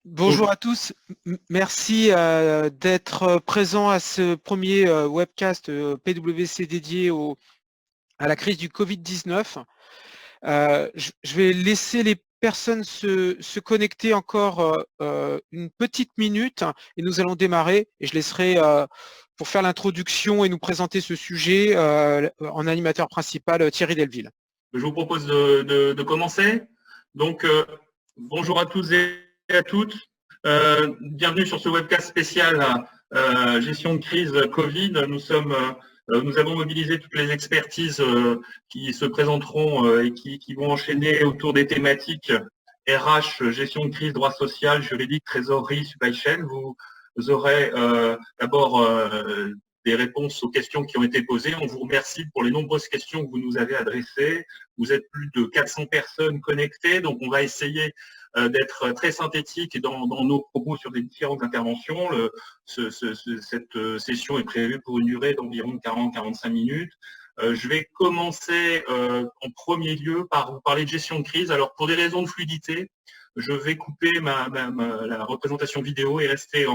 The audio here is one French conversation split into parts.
Bonjour à tous, merci d'être présent à ce premier webcast PwC dédié à la crise du Covid-19. Je vais laisser les personnes se connecter encore une petite minute et nous allons démarrer et je laisserai pour faire l'introduction et nous présenter ce sujet en animateur principal Thierry Delville. Je vous propose de commencer. Donc, bonjour à tous et à toutes. Bienvenue sur ce webcast spécial gestion de crise Covid. Nous avons mobilisé toutes les expertises qui se présenteront et qui vont enchaîner autour des thématiques RH, gestion de crise, droit social, juridique, trésorerie, supply chain. Vous aurez d'abord des réponses aux questions qui ont été posées. On vous remercie pour les nombreuses questions que vous nous avez adressées. Vous êtes plus de 400 personnes connectées, donc on va essayer d'être très synthétique dans nos propos sur les différentes interventions. Cette session est prévue pour une durée d'environ 40-45 minutes. Je vais commencer en premier lieu par vous parler de gestion de crise. Alors, pour des raisons de fluidité, je vais couper la représentation vidéo et rester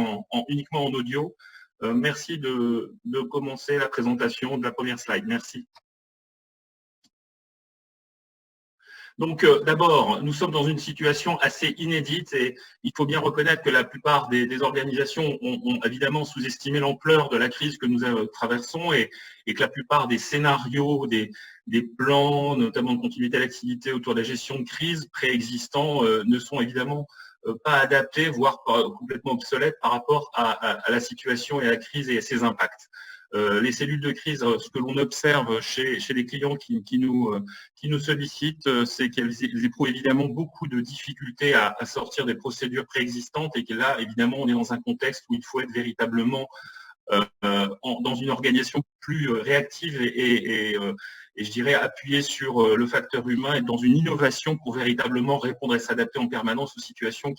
uniquement en audio. Merci de commencer la présentation de la première slide. Merci. Donc, d'abord, nous sommes dans une situation assez inédite et il faut bien reconnaître que la plupart des organisations ont évidemment sous-estimé l'ampleur de la crise que nous traversons et que la plupart des scénarios, des plans, notamment de continuité de l'activité autour de la gestion de crise préexistants ne sont évidemment pas adaptés, voire complètement obsolètes par rapport à la situation et à la crise et à ses impacts. Les cellules de crise, ce que l'on observe chez les clients qui nous sollicitent, c'est qu'elles éprouvent évidemment beaucoup de difficultés à sortir des procédures préexistantes et que là, évidemment, on est dans un contexte où il faut être véritablement dans une organisation plus réactive et je dirais appuyer sur le facteur humain et dans une innovation pour véritablement répondre et s'adapter en permanence aux situations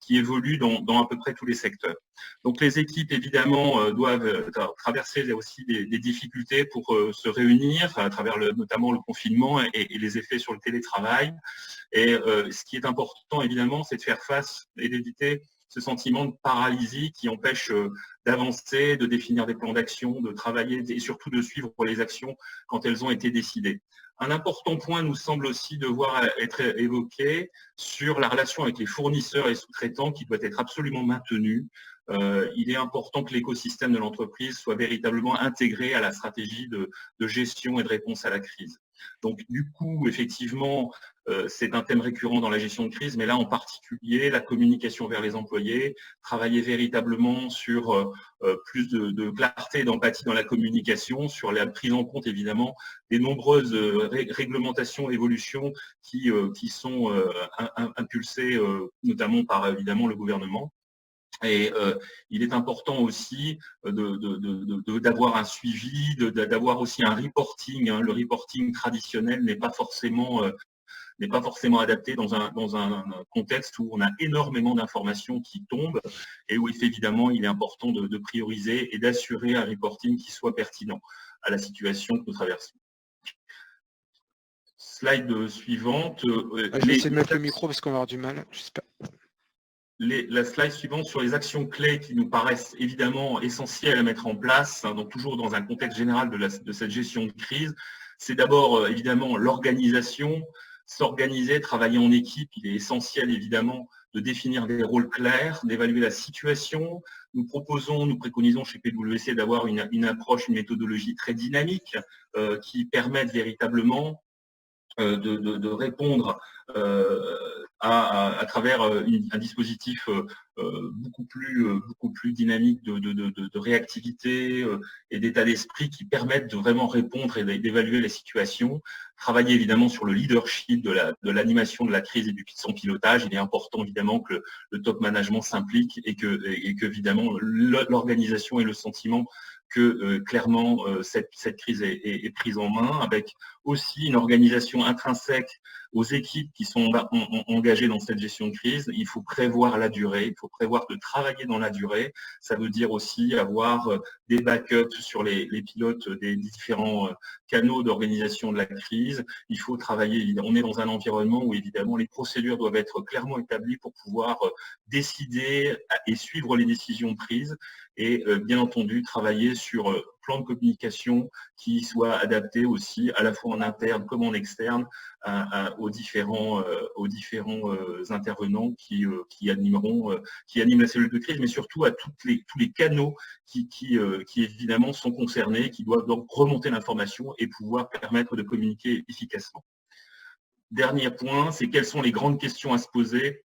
qui évoluent dans à peu près tous les secteurs. Donc les équipes évidemment doivent traverser aussi des difficultés pour se réunir à travers notamment le confinement et les effets sur le télétravail. Et ce qui est important évidemment, c'est de faire face et d'éviter ce sentiment de paralysie qui empêche d'avancer, de définir des plans d'action, de travailler et surtout de suivre les actions quand elles ont été décidées. Un important point nous semble aussi devoir être évoqué sur la relation avec les fournisseurs et sous-traitants qui doit être absolument maintenue. Il est important que l'écosystème de l'entreprise soit véritablement intégré à la stratégie de gestion et de réponse à la crise. Donc du coup, effectivement, c'est un thème récurrent dans la gestion de crise, mais là en particulier, la communication vers les employés, travailler véritablement sur plus de clarté et d'empathie dans la communication, sur la prise en compte évidemment des nombreuses réglementations, évolutions qui sont impulsées notamment par évidemment le gouvernement. Et il est important aussi d'avoir un suivi, d'avoir aussi un reporting. Le reporting traditionnel n'est pas forcément adapté dans un contexte où on a énormément d'informations qui tombent et où évidemment il est important de prioriser et d'assurer un reporting qui soit pertinent à la situation que nous traversons. Slide suivante. Je vais essayer de mettre le micro parce qu'on va avoir du mal, j'espère. La slide suivante sur les actions clés qui nous paraissent évidemment essentielles à mettre en place, donc toujours dans un contexte général de cette gestion de crise, c'est d'abord évidemment l'organisation, s'organiser, travailler en équipe. Il est essentiel évidemment de définir des rôles clairs, d'évaluer la situation. Nous préconisons chez PwC d'avoir une approche, une méthodologie très dynamique qui permette véritablement de répondre à travers un dispositif beaucoup plus dynamique de réactivité et d'état d'esprit qui permettent de vraiment répondre et d'évaluer les situations. Travailler évidemment sur le leadership de l'animation de la crise et de son pilotage. Il est important évidemment que le top management s'implique et que évidemment l'organisation ait le sentiment que clairement cette crise est prise en main, avec aussi une organisation intrinsèque aux équipes qui sont engagées dans cette gestion de crise. Il faut prévoir la durée, il faut faut prévoir de travailler dans la durée. Ça veut dire aussi avoir des backups sur les pilotes des différents canaux d'organisation de la crise. Il faut travailler, on est dans un environnement où évidemment les procédures doivent être clairement établies pour pouvoir décider et suivre les décisions prises et bien entendu travailler sur plan de communication qui soit adapté aussi à la fois en interne comme en externe aux différents intervenants qui animent la cellule de crise, mais surtout à tous les canaux qui évidemment sont concernés, qui doivent donc remonter l'information et pouvoir permettre de communiquer efficacement. Dernier point, c'est quelles sont les grandes questions à se poser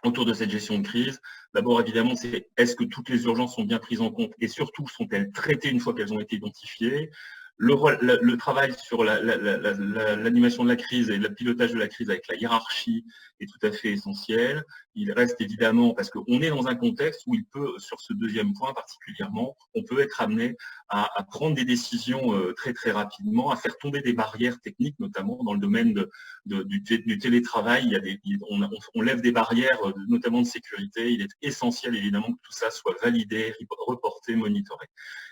autour de cette gestion de crise. D'abord, évidemment, c'est est-ce que toutes les urgences sont bien prises en compte et surtout, sont-elles traitées une fois qu'elles ont été identifiées? Le travail sur l'animation de la crise et le pilotage de la crise avec la hiérarchie est tout à fait essentiel. Il reste évidemment, parce qu'on est dans un contexte où il peut, sur ce deuxième point particulièrement, on peut être amené à prendre des décisions très très rapidement, à faire tomber des barrières techniques, notamment dans le domaine du télétravail. On lève des barrières, notamment de sécurité. Il est essentiel évidemment que tout ça soit validé, reporté, monitoré.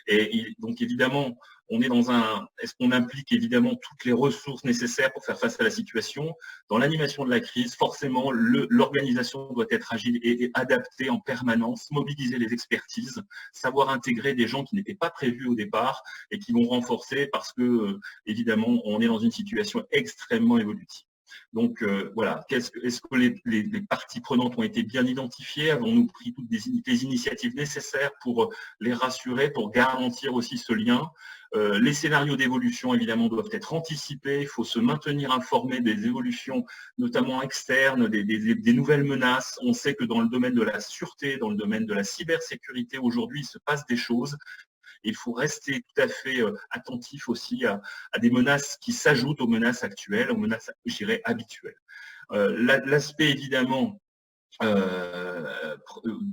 Et donc évidemment, est-ce qu'on implique évidemment toutes les ressources nécessaires pour faire face à la situation? Dans l'animation de la crise, forcément, l'organisation doit être agile et adaptée en permanence, mobiliser les expertises, savoir intégrer des gens qui n'étaient pas prévus au départ et qui vont renforcer parce que, évidemment, on est dans une situation extrêmement évolutive. Donc voilà, est-ce que les parties prenantes ont été bien identifiées? Avons-nous pris toutes les initiatives nécessaires pour les rassurer, pour garantir aussi ce lien? Les scénarios d'évolution, évidemment, doivent être anticipés. Il faut se maintenir informé des évolutions, notamment externes, des nouvelles menaces. On sait que dans le domaine de la sûreté, dans le domaine de la cybersécurité, aujourd'hui, il se passe des choses. Il faut rester tout à fait attentif aussi à des menaces qui s'ajoutent aux menaces actuelles, aux menaces, je dirais, habituelles. L'aspect, évidemment,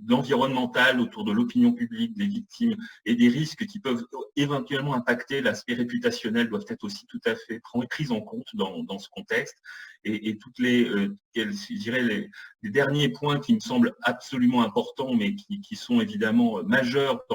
l'environnemental autour de l'opinion publique, des victimes et des risques qui peuvent éventuellement impacter l'aspect réputationnel doivent être aussi tout à fait pris en compte dans ce contexte. Et toutes je dirais les derniers points qui me semblent absolument importants, mais qui sont évidemment majeurs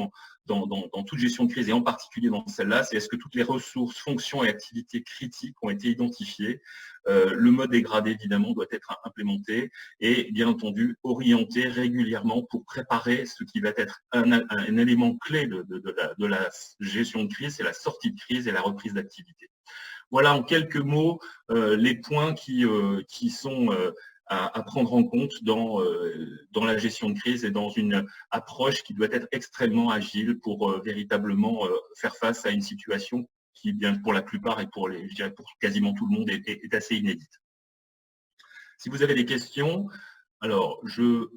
dans toute gestion de crise et en particulier dans celle-là, c'est est-ce que toutes les ressources, fonctions et activités critiques ont été identifiées? Le mode dégradé, évidemment, doit être implémenté et, bien entendu, orienté régulièrement pour préparer ce qui va être un élément clé de la gestion de crise, c'est la sortie de crise et la reprise d'activité. Voilà en quelques mots les points qui sont à prendre en compte dans la gestion de crise et dans une approche qui doit être extrêmement agile pour véritablement faire face à une situation qui, bien pour la plupart et pour quasiment tout le monde, est assez inédite. Si vous avez des questions, alors je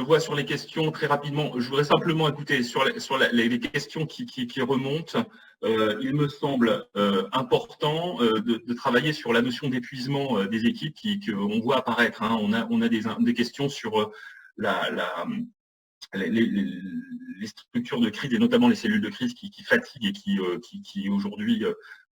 vois sur les questions très rapidement, je voudrais simplement écouter sur les questions qui remontent. Il me semble important de travailler sur la notion d'épuisement des équipes qu'on voit apparaître. Hein. On a des questions sur les structures de crise et notamment les cellules de crise qui fatiguent et qui aujourd'hui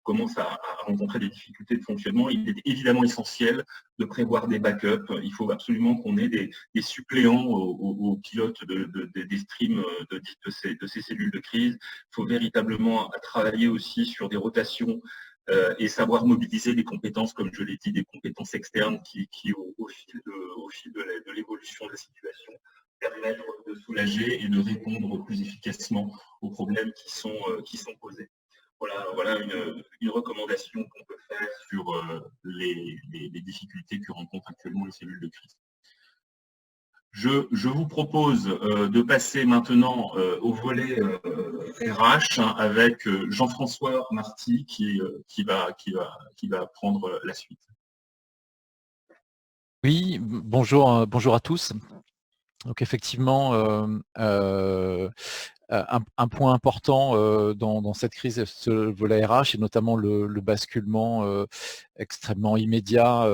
commencent à rencontrer des difficultés de fonctionnement. Il est évidemment essentiel de prévoir des backups. Il faut absolument qu'on ait des suppléants aux pilotes des streams de ces cellules de crise. Il faut véritablement travailler aussi sur des rotations et savoir mobiliser des compétences, comme je l'ai dit, des compétences externes qui au fil de l'évolution de la situation, permettre de soulager et de répondre plus efficacement aux problèmes qui sont posés. Voilà une recommandation qu'on peut faire sur les difficultés que rencontrent actuellement les cellules de crise. Je vous propose de passer maintenant au volet RH avec Jean-François Marty qui va prendre la suite. Oui, bonjour à tous. Donc effectivement, un point important dans cette crise, ce volet RH, et notamment le basculement extrêmement immédiat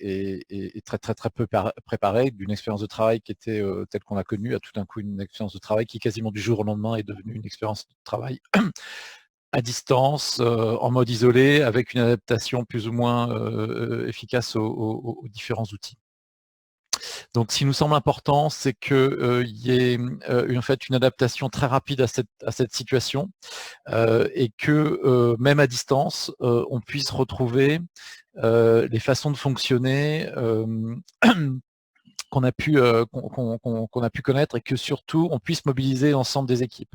et très peu préparé d'une expérience de travail qui était telle qu'on l'a connue, à tout d'un coup une expérience de travail qui quasiment du jour au lendemain est devenue une expérience de travail à distance, en mode isolé, avec une adaptation plus ou moins efficace aux différents outils. Donc, ce qui nous semble important, c'est qu'il y ait en fait une adaptation très rapide à cette situation et que même à distance, on puisse retrouver les façons de fonctionner qu'on a pu connaître et que surtout on puisse mobiliser l'ensemble des équipes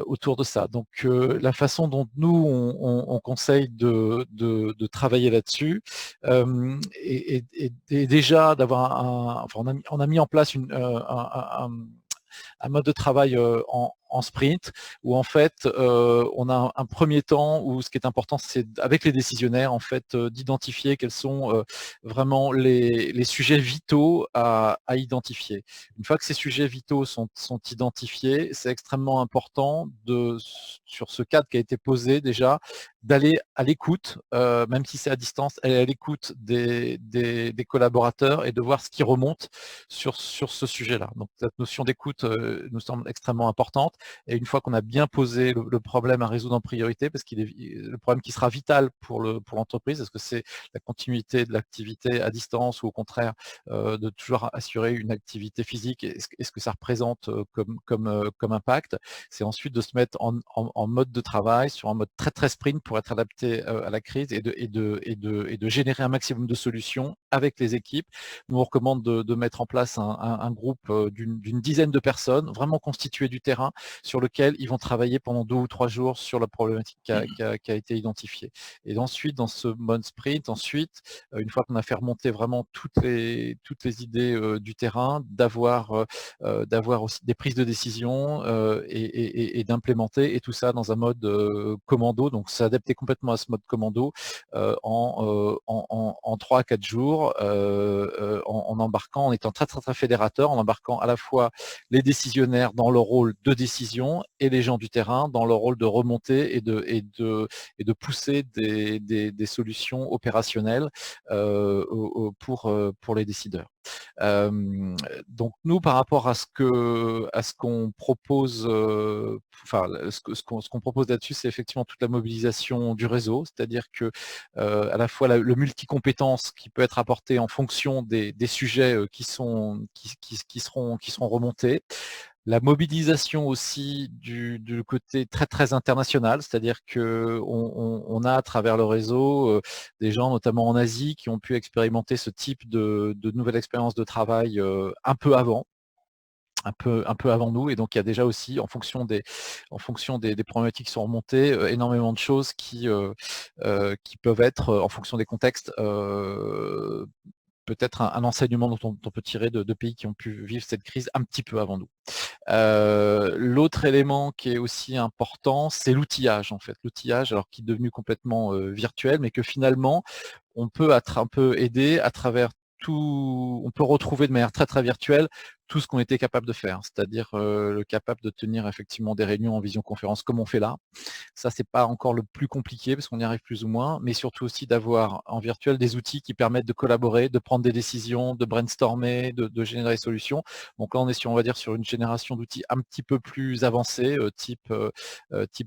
autour de ça. Donc la façon dont nous on conseille de travailler là-dessus est déjà d'avoir on a mis en place un mode de travail en sprint où en fait on a un premier temps où ce qui est important, c'est avec les décisionnaires en fait d'identifier quels sont vraiment les sujets vitaux à identifier. Une fois que ces sujets vitaux sont identifiés, c'est extrêmement important sur ce cadre qui a été posé déjà, d'aller à l'écoute, même si c'est à distance, aller à l'écoute des collaborateurs et de voir ce qui remonte sur ce sujet-là. Donc cette notion d'écoute nous semble extrêmement importante. Et une fois qu'on a bien posé le problème à résoudre en priorité, parce qu'il est le problème qui sera vital pour l'entreprise, est-ce que c'est la continuité de l'activité à distance ou au contraire de toujours assurer une activité physique, est-ce que ça représente comme impact? C'est ensuite de se mettre en mode de travail, sur un mode très très sprint pour être adapté à la crise et de générer un maximum de solutions avec les équipes. Nous on recommande de mettre en place un groupe d'une dizaine de personnes, vraiment constitué du terrain, sur lequel ils vont travailler pendant 2 ou 3 jours sur la problématique qui a été identifiée. Et ensuite, dans ce mode sprint, une fois qu'on a fait remonter vraiment toutes les idées du terrain, d'avoir aussi des prises de décision et d'implémenter, et tout ça dans un mode commando. Donc s'adapter complètement à ce mode commando en 3 à 4 jours, en embarquant, en étant très très très fédérateur, en embarquant à la fois les décisionnaires dans leur rôle de décision et les gens du terrain dans leur rôle de remontée et de pousser des solutions opérationnelles pour les décideurs. Donc nous, par rapport à ce qu'on propose, ce qu'on propose là-dessus, c'est effectivement toute la mobilisation du réseau, c'est-à-dire que à la fois le multicompétence qui peut être apporté en fonction des sujets qui seront remontés, la mobilisation aussi du côté très très international, c'est-à-dire qu'on a à travers le réseau des gens notamment en Asie qui ont pu expérimenter ce type de nouvelle expérience de travail un peu avant nous, et donc il y a déjà aussi en fonction des problématiques qui sont remontées énormément de choses qui peuvent être en fonction des contextes peut-être un enseignement dont on peut tirer de pays qui ont pu vivre cette crise un petit peu avant nous. L'autre élément qui est aussi important, c'est l'outillage en fait. L'outillage, alors qui est devenu complètement virtuel, mais que finalement on peut un peu aider à travers tout, on peut retrouver de manière très très virtuelle tout ce qu'on était capable de faire, c'est-à-dire capable de tenir effectivement des réunions en visioconférence comme on fait là. Ça, c'est pas encore le plus compliqué parce qu'on y arrive plus ou moins, mais surtout aussi d'avoir en virtuel des outils qui permettent de collaborer, de prendre des décisions, de brainstormer, de générer des solutions. Donc là, on est sur, on va dire, sur une génération d'outils un petit peu plus avancés, type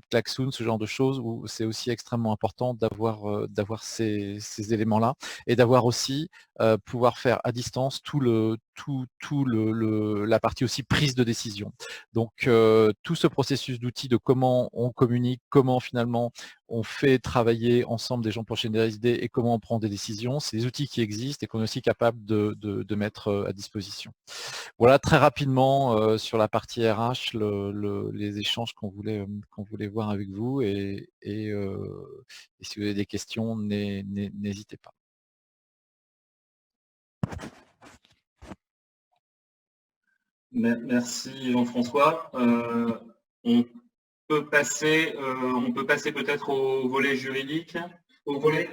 Klaxoon, ce genre de choses, où c'est aussi extrêmement important d'avoir ces éléments-là et d'avoir aussi pouvoir faire à distance la partie aussi prise de décision. Donc tout ce processus d'outils de comment on communique, comment finalement on fait travailler ensemble des gens pour générer des idées et comment on prend des décisions, c'est des outils qui existent et qu'on est aussi capable de mettre à disposition. Voilà très rapidement sur la partie RH les échanges qu'on voulait voir avec vous, et si vous avez des questions, n'hésitez pas. Merci Jean-François. On peut passer peut-être au volet juridique, au volet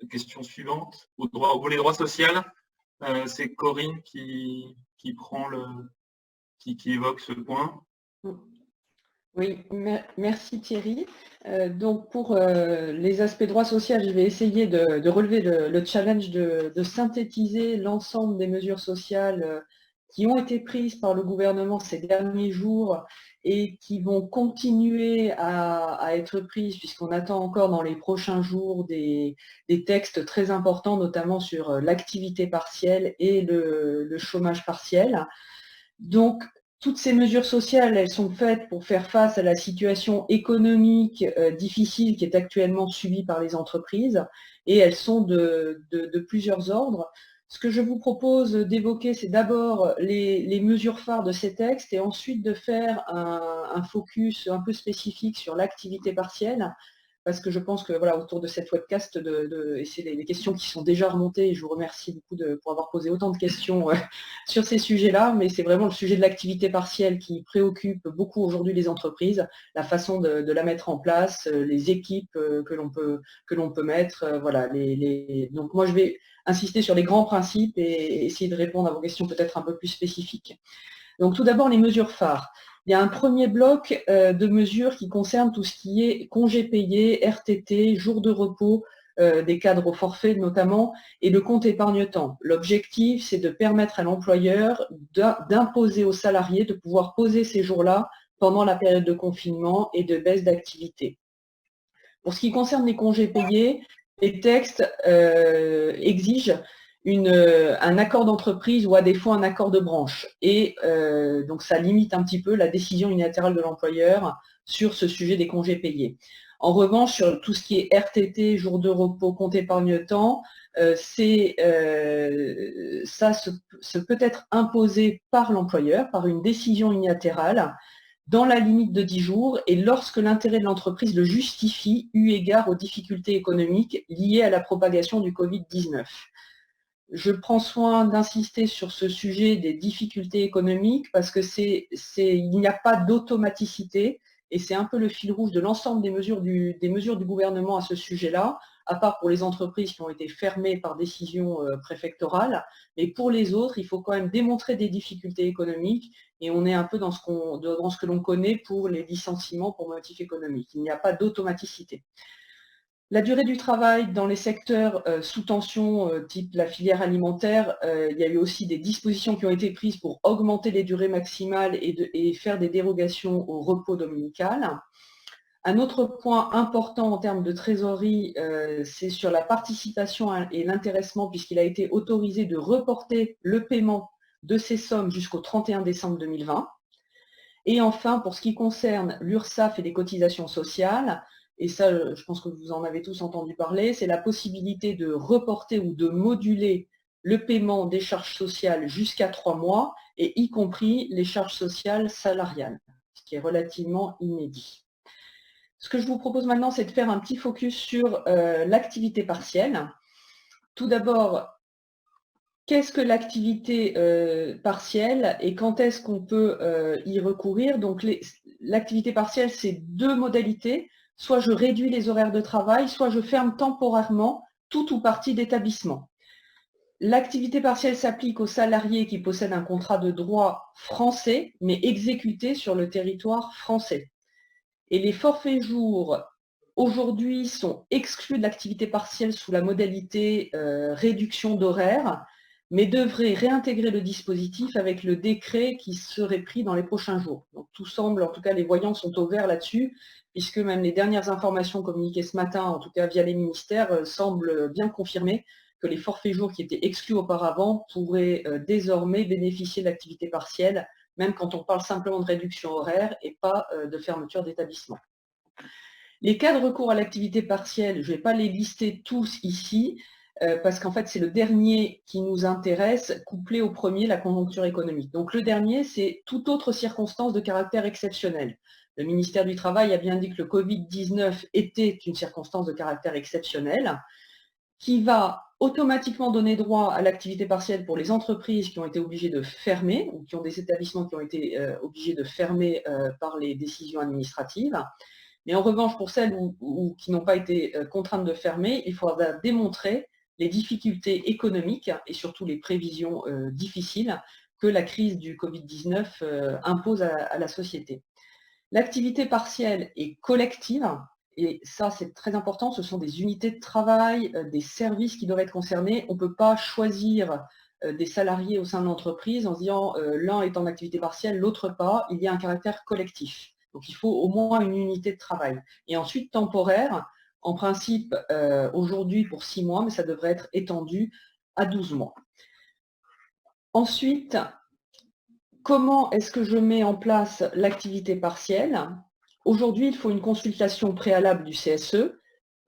question suivante, au volet droit social. C'est Corinne qui évoque ce point. Oui, merci Thierry. Donc pour les aspects droit social, je vais essayer de relever le challenge de synthétiser l'ensemble des mesures sociales qui ont été prises par le gouvernement ces derniers jours et qui vont continuer à être prises, puisqu'on attend encore dans les prochains jours des textes très importants, notamment sur l'activité partielle et le chômage partiel. Donc, toutes ces mesures sociales, elles sont faites pour faire face à la situation économique difficile qui est actuellement subie par les entreprises, et elles sont de plusieurs ordres. Ce que je vous propose d'évoquer, c'est d'abord les mesures phares de ces textes et ensuite de faire un focus un peu spécifique sur l'activité partielle, parce que je pense que voilà, autour de cette webcast, et c'est les questions qui sont déjà remontées, et je vous remercie beaucoup pour avoir posé autant de questions sur ces sujets-là, mais c'est vraiment le sujet de l'activité partielle qui préoccupe beaucoup aujourd'hui les entreprises, la façon de la mettre en place, les équipes que l'on peut mettre. Voilà, donc moi je vais insister sur les grands principes et essayer de répondre à vos questions peut-être un peu plus spécifiques. Donc tout d'abord les mesures phares. Il y a un premier bloc de mesures qui concerne tout ce qui est congés payés, RTT, jours de repos, des cadres au forfait notamment, et le compte épargne-temps. L'objectif, c'est de permettre à l'employeur d'imposer aux salariés de pouvoir poser ces jours-là pendant la période de confinement et de baisse d'activité. Pour ce qui concerne les congés payés, les textes exigent un accord d'entreprise ou à défaut un accord de branche. Et donc ça limite un petit peu la décision unilatérale de l'employeur sur ce sujet des congés payés. En revanche, sur tout ce qui est RTT, jours de repos, compte épargne-temps, ça se peut être imposé par l'employeur, par une décision unilatérale, dans la limite de 10 jours et lorsque l'intérêt de l'entreprise le justifie, eu égard aux difficultés économiques liées à la propagation du Covid-19. Je prends soin d'insister sur ce sujet des difficultés économiques parce que il n'y a pas d'automaticité et c'est un peu le fil rouge de l'ensemble des mesures du gouvernement à ce sujet-là, à part pour les entreprises qui ont été fermées par décision préfectorale. Mais pour les autres, il faut quand même démontrer des difficultés économiques et on est un peu dans ce que l'on connaît pour les licenciements pour motif économique. Il n'y a pas d'automaticité. La durée du travail dans les secteurs sous tension, type la filière alimentaire, il y a eu aussi des dispositions qui ont été prises pour augmenter les durées maximales et faire des dérogations au repos dominical. Un autre point important en termes de trésorerie, c'est sur la participation et l'intéressement, puisqu'il a été autorisé de reporter le paiement de ces sommes jusqu'au 31 décembre 2020. Et enfin, pour ce qui concerne l'URSSAF et les cotisations sociales, et ça, je pense que vous en avez tous entendu parler, c'est la possibilité de reporter ou de moduler le paiement des charges sociales jusqu'à 3 mois, et y compris les charges sociales salariales, ce qui est relativement inédit. Ce que je vous propose maintenant, c'est de faire un petit focus sur l'activité partielle. Tout d'abord, qu'est-ce que l'activité partielle et quand est-ce qu'on peut y recourir? Donc l'activité partielle, c'est deux modalités. Soit je réduis les horaires de travail, soit je ferme temporairement tout ou partie d'établissement. L'activité partielle s'applique aux salariés qui possèdent un contrat de droit français, mais exécuté sur le territoire français. Et les forfaits jours, aujourd'hui, sont exclus de l'activité partielle sous la modalité réduction d'horaire, mais devraient réintégrer le dispositif avec le décret qui serait pris dans les prochains jours. Donc tout semble, en tout cas les voyants sont au vert là-dessus, puisque même les dernières informations communiquées ce matin, en tout cas via les ministères, semblent bien confirmer que les forfaits jours qui étaient exclus auparavant pourraient désormais bénéficier de l'activité partielle, même quand on parle simplement de réduction horaire et pas de fermeture d'établissement. Les cas de recours à l'activité partielle, je ne vais pas les lister tous ici, parce qu'en fait, c'est le dernier qui nous intéresse, couplé au premier, la conjoncture économique. Donc le dernier, c'est toute autre circonstance de caractère exceptionnel. Le ministère du Travail a bien dit que le Covid-19 était une circonstance de caractère exceptionnel, qui va automatiquement donner droit à l'activité partielle pour les entreprises qui ont été obligées de fermer, ou qui ont des établissements qui ont été obligés de fermer par les décisions administratives. Mais en revanche, pour celles qui n'ont pas été contraintes de fermer, il faudra démontrer les difficultés économiques et surtout les prévisions difficiles que la crise du Covid-19 impose à la société. L'activité partielle est collective, et ça c'est très important, ce sont des unités de travail, des services qui doivent être concernés. On ne peut pas choisir des salariés au sein de l'entreprise en se disant l'un est en activité partielle, l'autre pas, il y a un caractère collectif. Donc il faut au moins une unité de travail. Et ensuite temporaire, en principe aujourd'hui pour 6 mois, mais ça devrait être étendu à 12 mois. Ensuite, comment est-ce que je mets en place l'activité partielle? Aujourd'hui, il faut une consultation préalable du CSE.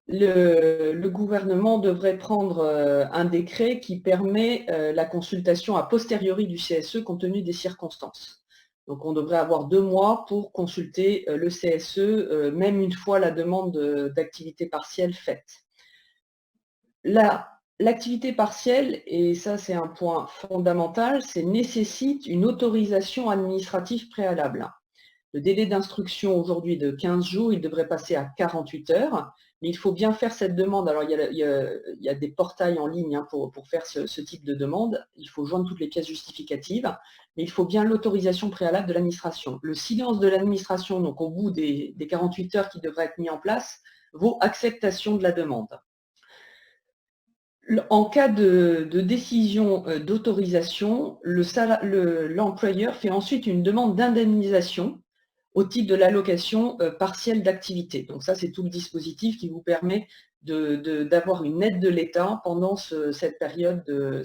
Le gouvernement devrait prendre un décret qui permet la consultation a posteriori du CSE compte tenu des circonstances. Donc on devrait avoir 2 mois pour consulter le CSE, même une fois la demande d'activité partielle faite. L'activité partielle, et ça c'est un point fondamental, nécessite une autorisation administrative préalable. Le délai d'instruction aujourd'hui est de 15 jours, il devrait passer à 48 heures, mais il faut bien faire cette demande. Alors il y a des portails en ligne pour faire ce type de demande, il faut joindre toutes les pièces justificatives, mais il faut bien l'autorisation préalable de l'administration. Le silence de l'administration, donc au bout des 48 heures qui devraient être mis en place, vaut acceptation de la demande. En cas de décision d'autorisation, l'employeur fait ensuite une demande d'indemnisation au titre de l'allocation partielle d'activité. Donc ça, c'est tout le dispositif qui vous permet d'avoir une aide de l'État pendant cette période de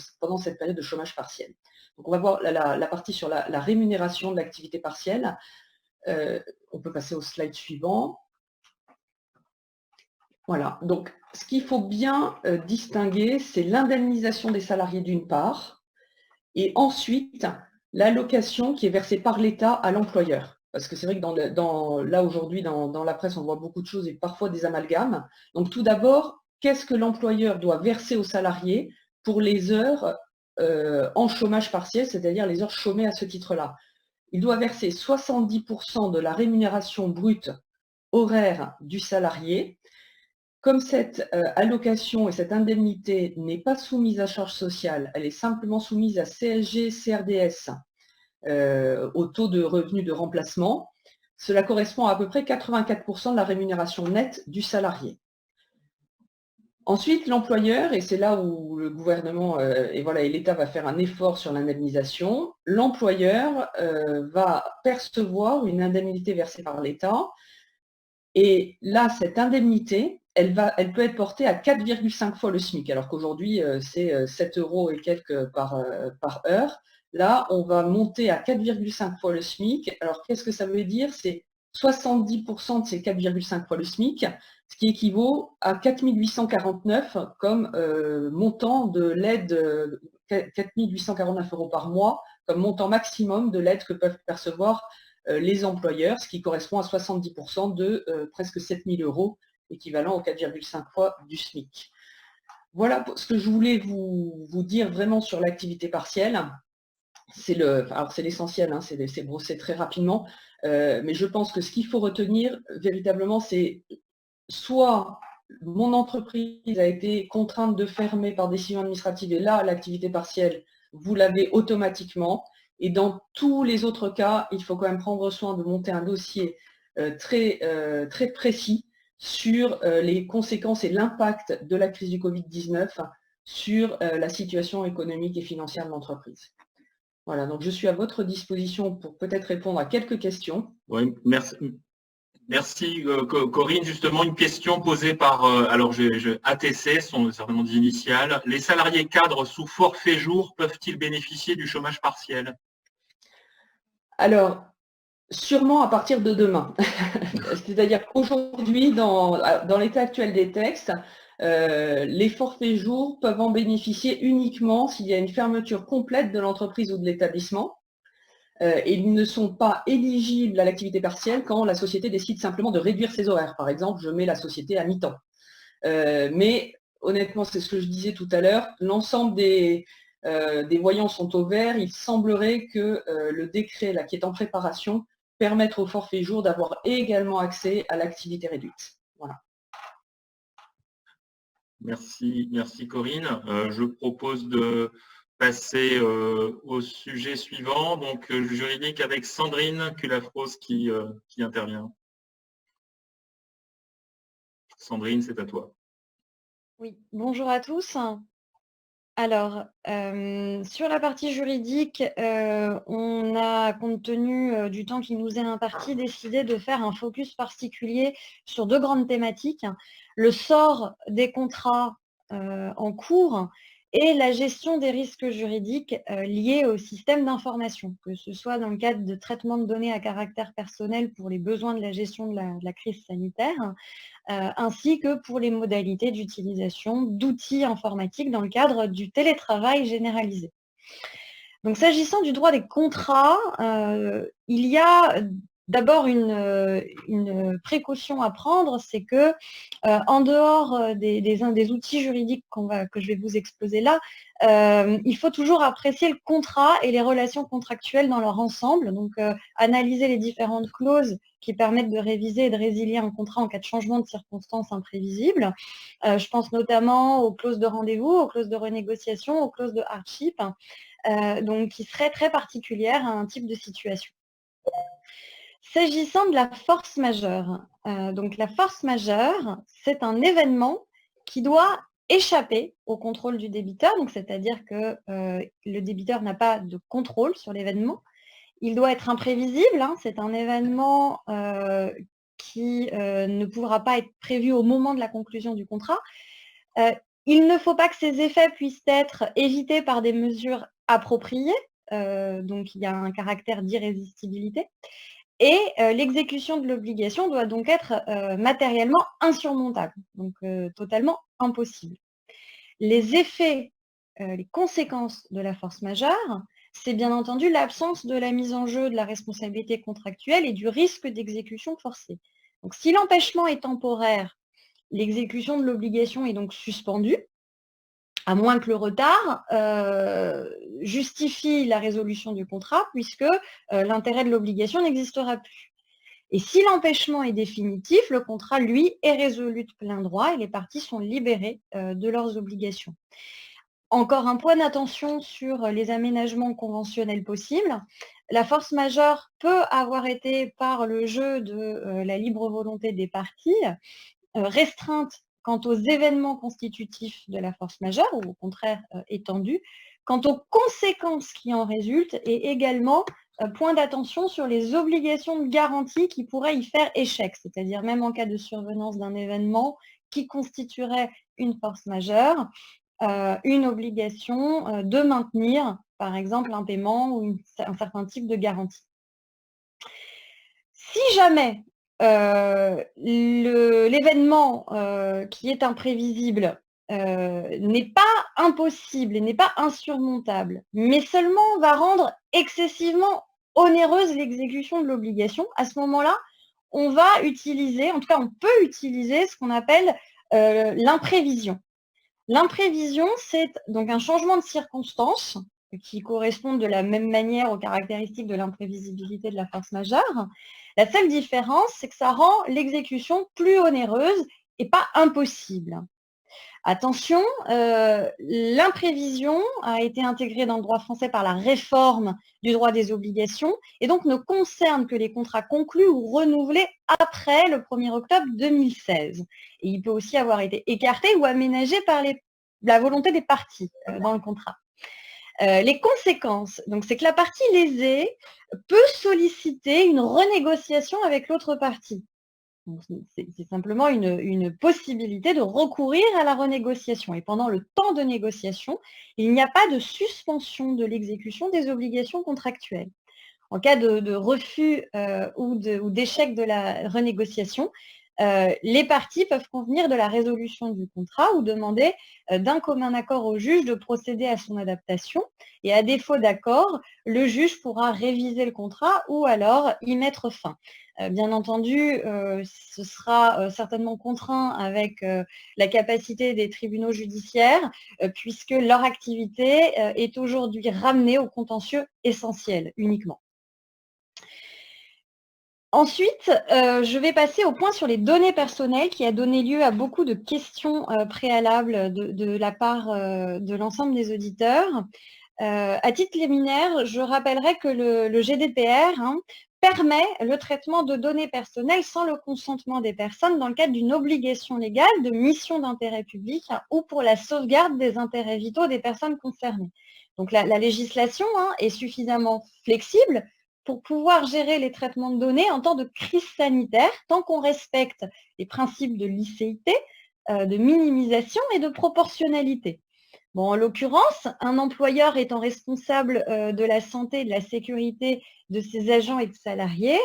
chômage partiel. Donc on va voir la partie sur la rémunération de l'activité partielle. On peut passer au slide suivant. Voilà, donc ce qu'il faut bien distinguer, c'est l'indemnisation des salariés d'une part, et ensuite l'allocation qui est versée par l'État à l'employeur. Parce que c'est vrai que là aujourd'hui, dans la presse, on voit beaucoup de choses et parfois des amalgames. Donc tout d'abord, qu'est-ce que l'employeur doit verser aux salariés pour les heures en chômage partiel, c'est-à-dire les heures chômées à ce titre-là? Il doit verser 70% de la rémunération brute horaire du salarié. Comme cette allocation et cette indemnité n'est pas soumise à charge sociale, elle est simplement soumise à CSG, CRDS, au taux de revenu de remplacement, cela correspond à peu près 84% de la rémunération nette du salarié. Ensuite, l'employeur, et c'est là où le gouvernement et l'État va faire un effort sur l'indemnisation, l'employeur va percevoir une indemnité versée par l'État. Et là, cette indemnité, elle peut être portée à 4,5 fois le SMIC, alors qu'aujourd'hui, c'est 7 € et quelques par heure. Là, on va monter à 4,5 fois le SMIC. Alors, qu'est-ce que ça veut dire? C'est 70% de ces 4,5 fois le SMIC, ce qui équivaut à 4 849 comme montant de l'aide, 4 849 € par mois, comme montant maximum de l'aide que peuvent percevoir les employeurs, ce qui correspond à 70% de presque 7 000 €, équivalent aux 4,5 fois du SMIC. Voilà ce que je voulais vous dire vraiment sur l'activité partielle. Alors c'est l'essentiel, hein, c'est brossé très rapidement, mais je pense que ce qu'il faut retenir véritablement, c'est soit mon entreprise a été contrainte de fermer par décision administrative et là, l'activité partielle, vous l'avez automatiquement. Et dans tous les autres cas, il faut quand même prendre soin de monter un dossier très précis sur les conséquences et l'impact de la crise du Covid-19 sur la situation économique et financière de l'entreprise. Voilà, donc je suis à votre disposition pour peut-être répondre à quelques questions. Oui, merci. Merci Corinne. Justement, une question posée par ATC, sont certainement des initiales. Les salariés cadres sous forfait jour peuvent-ils bénéficier du chômage partiel? Alors, sûrement à partir de demain. C'est-à-dire qu'aujourd'hui, dans l'état actuel des textes, les forfaits jours peuvent en bénéficier uniquement s'il y a une fermeture complète de l'entreprise ou de l'établissement. Et ils ne sont pas éligibles à l'activité partielle quand la société décide simplement de réduire ses horaires. Par exemple, je mets la société à mi-temps. Mais honnêtement, c'est ce que je disais tout à l'heure, l'ensemble des voyants sont au vert. Il semblerait que le décret là, qui est en préparation permette au forfait jour d'avoir également accès à l'activité réduite. Voilà. Merci Corinne. Je propose de passer au sujet suivant, donc juridique avec Sandrine Culafros qui intervient. Sandrine, c'est à toi. Oui, bonjour à tous. Alors, sur la partie juridique, on a, compte tenu du temps qui nous est imparti, décidé de faire un focus particulier sur 2 grandes thématiques. Le sort des contrats en cours et la gestion des risques juridiques liés au système d'information, que ce soit dans le cadre de traitement de données à caractère personnel pour les besoins de la gestion de la crise sanitaire, ainsi que pour les modalités d'utilisation d'outils informatiques dans le cadre du télétravail généralisé. Donc, s'agissant du droit des contrats, il y a d'abord une précaution à prendre, c'est que en dehors des outils juridiques que je vais vous exposer là, il faut toujours apprécier le contrat et les relations contractuelles dans leur ensemble, donc analyser les différentes clauses qui permettent de réviser et de résilier un contrat en cas de changement de circonstances imprévisibles. Je pense notamment aux clauses de rendez-vous, aux clauses de renégociation, aux clauses de hardship, donc qui seraient très particulières à un type de situation. S'agissant de la force majeure, donc la force majeure, c'est un événement qui doit échapper au contrôle du débiteur, donc c'est-à-dire que le débiteur n'a pas de contrôle sur l'événement. Il doit être imprévisible, hein, c'est un événement qui ne pourra pas être prévu au moment de la conclusion du contrat. Il ne faut pas que ces effets puissent être évités par des mesures appropriées, donc il y a un caractère d'irrésistibilité. Et l'exécution de l'obligation doit donc être matériellement insurmontable, donc totalement impossible. Les effets, les conséquences de la force majeure, c'est bien entendu l'absence de la mise en jeu de la responsabilité contractuelle et du risque d'exécution forcée. Donc si l'empêchement est temporaire, l'exécution de l'obligation est donc suspendue, à moins que le retard justifie la résolution du contrat, puisque l'intérêt de l'obligation n'existera plus. Et si l'empêchement est définitif, le contrat, lui, est résolu de plein droit et les parties sont libérées de leurs obligations. Encore un point d'attention sur les aménagements conventionnels possibles. La force majeure peut avoir été, par le jeu de la libre volonté des parties, restreinte quant aux événements constitutifs de la force majeure, ou au contraire étendue, quant aux conséquences qui en résultent, et également point d'attention sur les obligations de garantie qui pourraient y faire échec, c'est-à-dire même en cas de survenance d'un événement qui constituerait une force majeure, une obligation de maintenir, par exemple, un paiement ou un certain type de garantie. Si jamais l'événement qui est imprévisible n'est pas impossible et n'est pas insurmontable, mais seulement va rendre excessivement onéreuse l'exécution de l'obligation, à ce moment-là, on va utiliser, en tout cas on peut utiliser ce qu'on appelle l'imprévision. L'imprévision, c'est donc un changement de circonstance qui correspond de la même manière aux caractéristiques de l'imprévisibilité de la force majeure. La seule différence, c'est que ça rend l'exécution plus onéreuse et pas impossible. Attention, l'imprévision a été intégrée dans le droit français par la réforme du droit des obligations et donc ne concerne que les contrats conclus ou renouvelés après le 1er octobre 2016. Et il peut aussi avoir été écarté ou aménagé par la volonté des parties dans le contrat. Les conséquences, donc c'est que la partie lésée peut solliciter une renégociation avec l'autre partie. C'est simplement une possibilité de recourir à la renégociation. Et pendant le temps de négociation, il n'y a pas de suspension de l'exécution des obligations contractuelles. En cas de refus ou d'échec de la renégociation, les parties peuvent convenir de la résolution du contrat ou demander d'un commun accord au juge de procéder à son adaptation. Et à défaut d'accord, le juge pourra réviser le contrat ou alors y mettre fin. Bien entendu, ce sera certainement contraint avec la capacité des tribunaux judiciaires, puisque leur activité est aujourd'hui ramenée au contentieux essentiel uniquement. Ensuite, je vais passer au point sur les données personnelles qui a donné lieu à beaucoup de questions préalables de la part de l'ensemble des auditeurs. À titre liminaire, je rappellerai que le GDPR permet le traitement de données personnelles sans le consentement des personnes dans le cadre d'une obligation légale de mission d'intérêt public ou pour la sauvegarde des intérêts vitaux des personnes concernées. Donc la législation est suffisamment flexible pour pouvoir gérer les traitements de données en temps de crise sanitaire, tant qu'on respecte les principes de licéité, de minimisation et de proportionnalité. Bon, en l'occurrence, un employeur étant responsable de la santé et de la sécurité de ses agents et de salariés,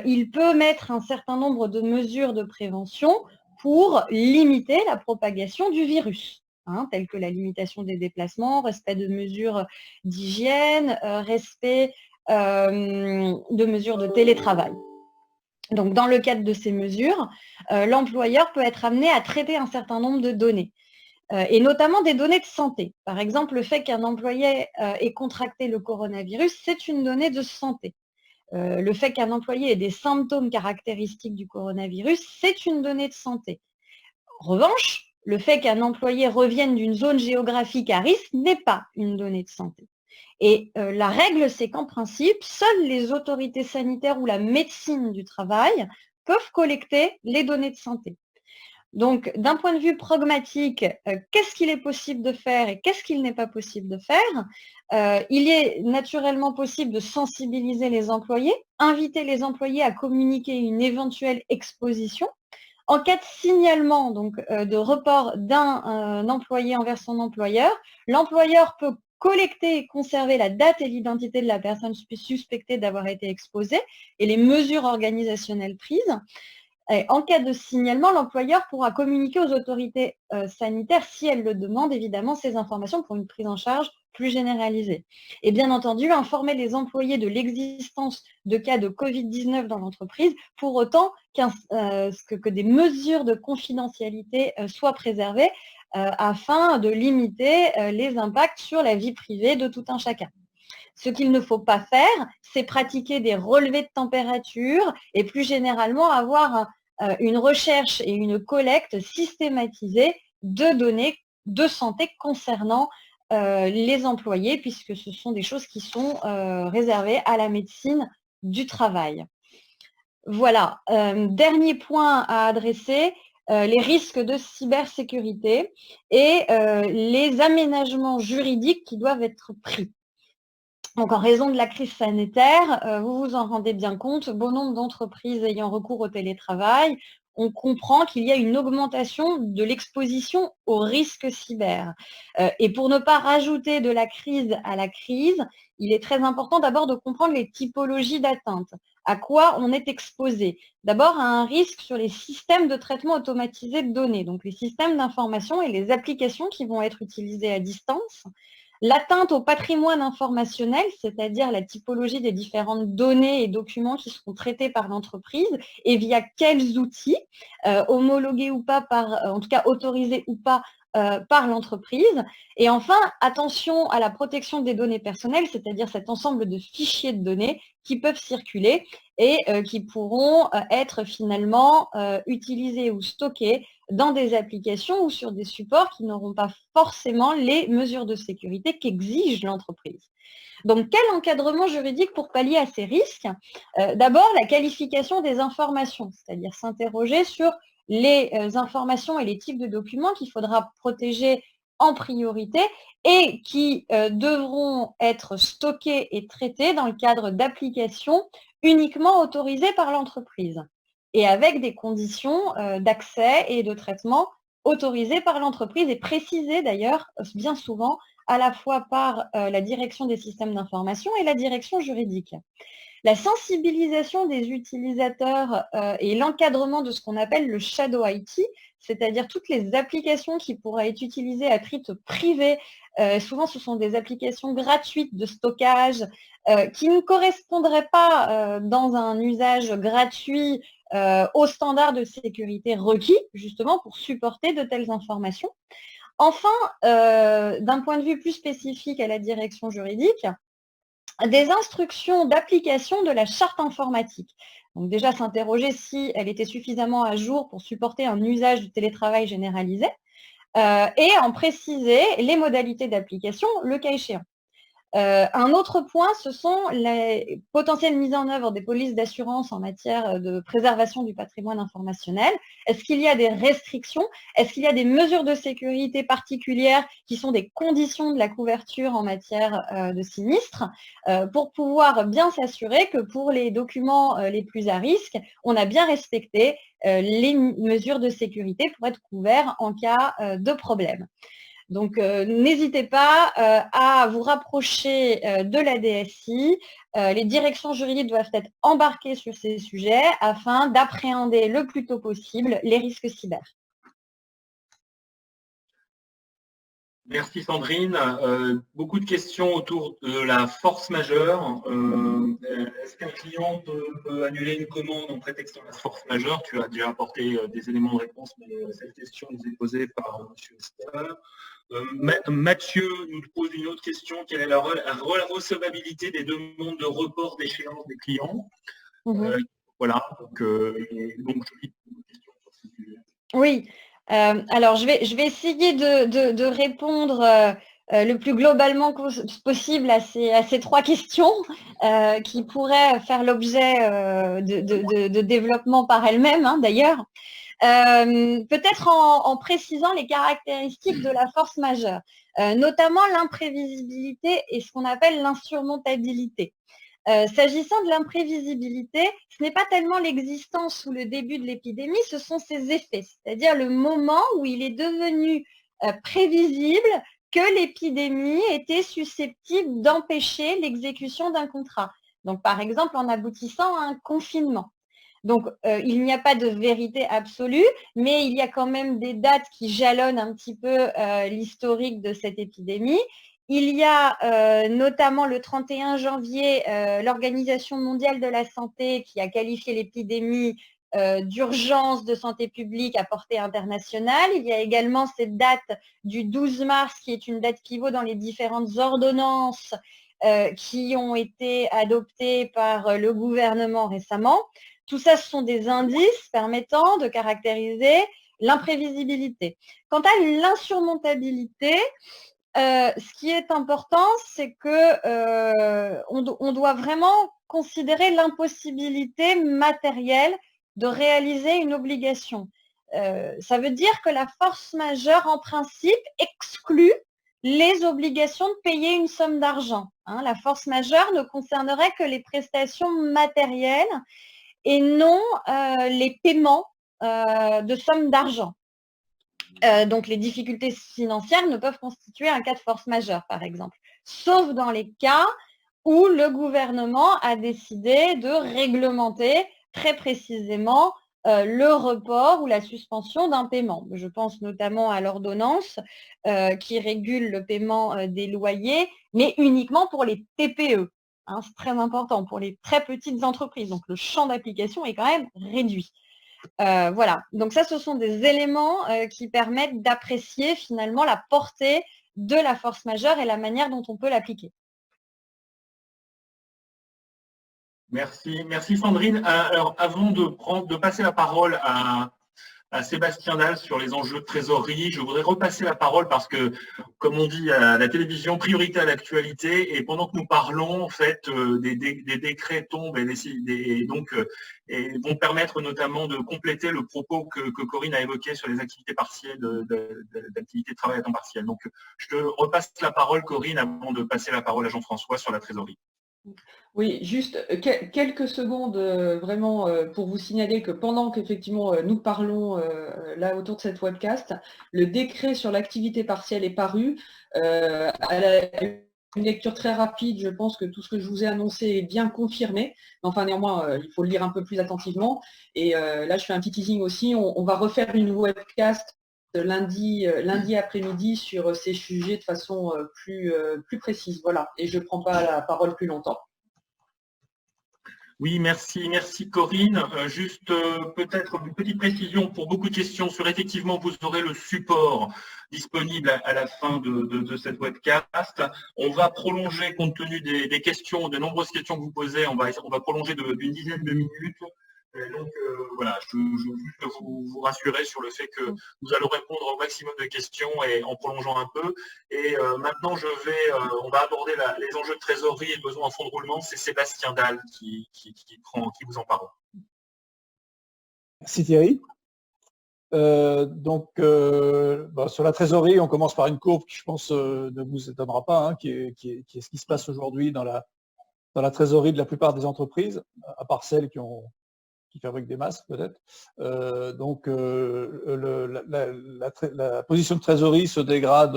il peut mettre un certain nombre de mesures de prévention pour limiter la propagation du virus, telles que la limitation des déplacements, respect de mesures d'hygiène, respect de mesures de télétravail. Donc, dans le cadre de ces mesures, l'employeur peut être amené à traiter un certain nombre de données. Et notamment des données de santé. Par exemple, le fait qu'un employé ait contracté le coronavirus, c'est une donnée de santé. Le fait qu'un employé ait des symptômes caractéristiques du coronavirus, c'est une donnée de santé. En revanche, le fait qu'un employé revienne d'une zone géographique à risque n'est pas une donnée de santé. Et la règle, c'est qu'en principe, seules les autorités sanitaires ou la médecine du travail peuvent collecter les données de santé. Donc, d'un point de vue pragmatique, qu'est-ce qu'il est possible de faire et qu'est-ce qu'il n'est pas possible de faire? Il est naturellement possible de sensibiliser les employés, inviter les employés à communiquer une éventuelle exposition. En cas de signalement, donc de report d'un employé envers son employeur, l'employeur peut collecter et conserver la date et l'identité de la personne suspectée d'avoir été exposée et les mesures organisationnelles prises. Et en cas de signalement, l'employeur pourra communiquer aux autorités sanitaires, si elles le demandent, évidemment, ces informations pour une prise en charge plus généralisée. Et bien entendu, informer les employés de l'existence de cas de Covid-19 dans l'entreprise, pour autant que des mesures de confidentialité soient préservées afin de limiter les impacts sur la vie privée de tout un chacun. Ce qu'il ne faut pas faire, c'est pratiquer des relevés de température et plus généralement avoir une recherche et une collecte systématisée de données de santé concernant les employés, puisque ce sont des choses qui sont réservées à la médecine du travail. Voilà, dernier point à adresser, les risques de cybersécurité et les aménagements juridiques qui doivent être pris. Donc, en raison de la crise sanitaire, vous vous en rendez bien compte, bon nombre d'entreprises ayant recours au télétravail, on comprend qu'il y a une augmentation de l'exposition aux risques cyber. Et pour ne pas rajouter de la crise à la crise, il est très important d'abord de comprendre les typologies d'atteinte. À quoi on est exposé? D'abord à un risque sur les systèmes de traitement automatisé de données, donc les systèmes d'information et les applications qui vont être utilisées à distance. L'atteinte au patrimoine informationnel, c'est-à-dire la typologie des différentes données et documents qui seront traités par l'entreprise et via quels outils, homologués ou pas en tout cas autorisés ou pas par l'entreprise. Et enfin, attention à la protection des données personnelles, c'est-à-dire cet ensemble de fichiers de données qui peuvent circuler et qui pourront être finalement utilisés ou stockés dans des applications ou sur des supports qui n'auront pas forcément les mesures de sécurité qu'exige l'entreprise. Donc, quel encadrement juridique pour pallier à ces risques? D'abord, la qualification des informations, c'est-à-dire s'interroger sur les informations et les types de documents qu'il faudra protéger en priorité et qui devront être stockés et traités dans le cadre d'applications uniquement autorisées par l'entreprise et avec des conditions d'accès et de traitement autorisées par l'entreprise et précisées d'ailleurs bien souvent à la fois par la direction des systèmes d'information et la direction juridique. La sensibilisation des utilisateurs et l'encadrement de ce qu'on appelle le shadow IT, c'est-à-dire toutes les applications qui pourraient être utilisées à titre privé. Souvent, ce sont des applications gratuites de stockage qui ne correspondraient pas dans un usage gratuit aux standards de sécurité requis, justement, pour supporter de telles informations. Enfin, d'un point de vue plus spécifique à la direction juridique, des instructions d'application de la charte informatique. Donc déjà s'interroger si elle était suffisamment à jour pour supporter un usage du télétravail généralisé et en préciser les modalités d'application le cas échéant. Un autre point, ce sont les potentielles mises en œuvre des polices d'assurance en matière de préservation du patrimoine informationnel. Est-ce qu'il y a des restrictions? Est-ce qu'il y a des mesures de sécurité particulières qui sont des conditions de la couverture en matière de sinistre pour pouvoir bien s'assurer que pour les documents les plus à risque, on a bien respecté les mesures de sécurité pour être couvert en cas de problème. Donc, n'hésitez pas à vous rapprocher de la DSI. Les directions juridiques doivent être embarquées sur ces sujets afin d'appréhender le plus tôt possible les risques cyber. Merci Sandrine. Beaucoup de questions autour de la force majeure. Est-ce qu'un client peut annuler une commande en prétextant la force majeure? Tu as déjà apporté des éléments de réponse, mais cette question nous est posée par M. Esther. Mathieu nous pose une autre question. Quelle est la recevabilité des demandes de report d'échéance des clients? Voilà, donc je lis une question sur ce sujet. Oui. Alors, je vais essayer de répondre le plus globalement possible à ces trois questions qui pourraient faire l'objet de développement par elles-mêmes, hein, d'ailleurs. Peut-être en précisant les caractéristiques de la force majeure, notamment l'imprévisibilité et ce qu'on appelle l'insurmontabilité. S'agissant de l'imprévisibilité, ce n'est pas tellement l'existence ou le début de l'épidémie, ce sont ses effets, c'est-à-dire le moment où il est devenu prévisible que l'épidémie était susceptible d'empêcher l'exécution d'un contrat. Donc, par exemple, en aboutissant à un confinement. Donc, il n'y a pas de vérité absolue, mais il y a quand même des dates qui jalonnent un petit peu l'historique de cette épidémie. Il y a notamment le 31 janvier l'Organisation mondiale de la santé qui a qualifié l'épidémie d'urgence de santé publique à portée internationale. Il y a également cette date du 12 mars qui est une date qui vaut dans les différentes ordonnances qui ont été adoptées par le gouvernement récemment. Tout ça, ce sont des indices permettant de caractériser l'imprévisibilité. Quant à l'insurmontabilité, ce qui est important, c'est que on doit vraiment considérer l'impossibilité matérielle de réaliser une obligation. Ça veut dire que la force majeure, en principe, exclut les obligations de payer une somme d'argent. Hein. La force majeure ne concernerait que les prestations matérielles et non les paiements de sommes d'argent. Donc, les difficultés financières ne peuvent constituer un cas de force majeure, par exemple, sauf dans les cas où le gouvernement a décidé de réglementer très précisément le report ou la suspension d'un paiement. Je pense notamment à l'ordonnance qui régule le paiement des loyers, mais uniquement pour les TPE. Hein, c'est très important pour les très petites entreprises. Donc, le champ d'application est quand même réduit. Voilà, donc ça, ce sont des éléments qui permettent d'apprécier finalement la portée de la force majeure et la manière dont on peut l'appliquer. Merci Sandrine. Alors, avant de passer la parole à Sébastien Dalle sur les enjeux de trésorerie, je voudrais repasser la parole parce que, comme on dit à la télévision, priorité à l'actualité, et pendant que nous parlons, en fait, des décrets tombent et donc vont permettre notamment de compléter le propos que Corinne a évoqué sur les activités partielles, d'activités de travail à temps partiel. Donc, je te repasse la parole, Corinne, avant de passer la parole à Jean-François sur la trésorerie. Oui, juste quelques secondes vraiment pour vous signaler que pendant qu'effectivement nous parlons là autour de cette webcast, le décret sur l'activité partielle est paru. Une lecture très rapide, je pense que tout ce que je vous ai annoncé est bien confirmé. Enfin, néanmoins, il faut le lire un peu plus attentivement. Et là, je fais un petit teasing aussi. On va refaire une webcast lundi après-midi sur ces sujets de façon plus précise. Voilà. Et je ne prends pas la parole plus longtemps. Oui, merci Corinne. Juste peut-être une petite précision pour beaucoup de questions sur effectivement, vous aurez le support disponible à la fin de cette webcast. On va prolonger, compte tenu des questions, de nombreuses questions que vous posez, on va prolonger d'une dizaine de minutes. Et donc voilà, je veux juste vous rassurer sur le fait que nous allons répondre au maximum de questions et en prolongeant un peu. Et maintenant, on va aborder les enjeux de trésorerie et besoins en fonds de roulement. C'est Sébastien Dalle qui vous en parle. Merci Thierry. Sur la trésorerie, on commence par une courbe qui, je pense, ne vous étonnera pas, hein, qui est ce qui se passe aujourd'hui dans la trésorerie de la plupart des entreprises, à part celles qui fabriquent des masques peut-être. La position de trésorerie se dégrade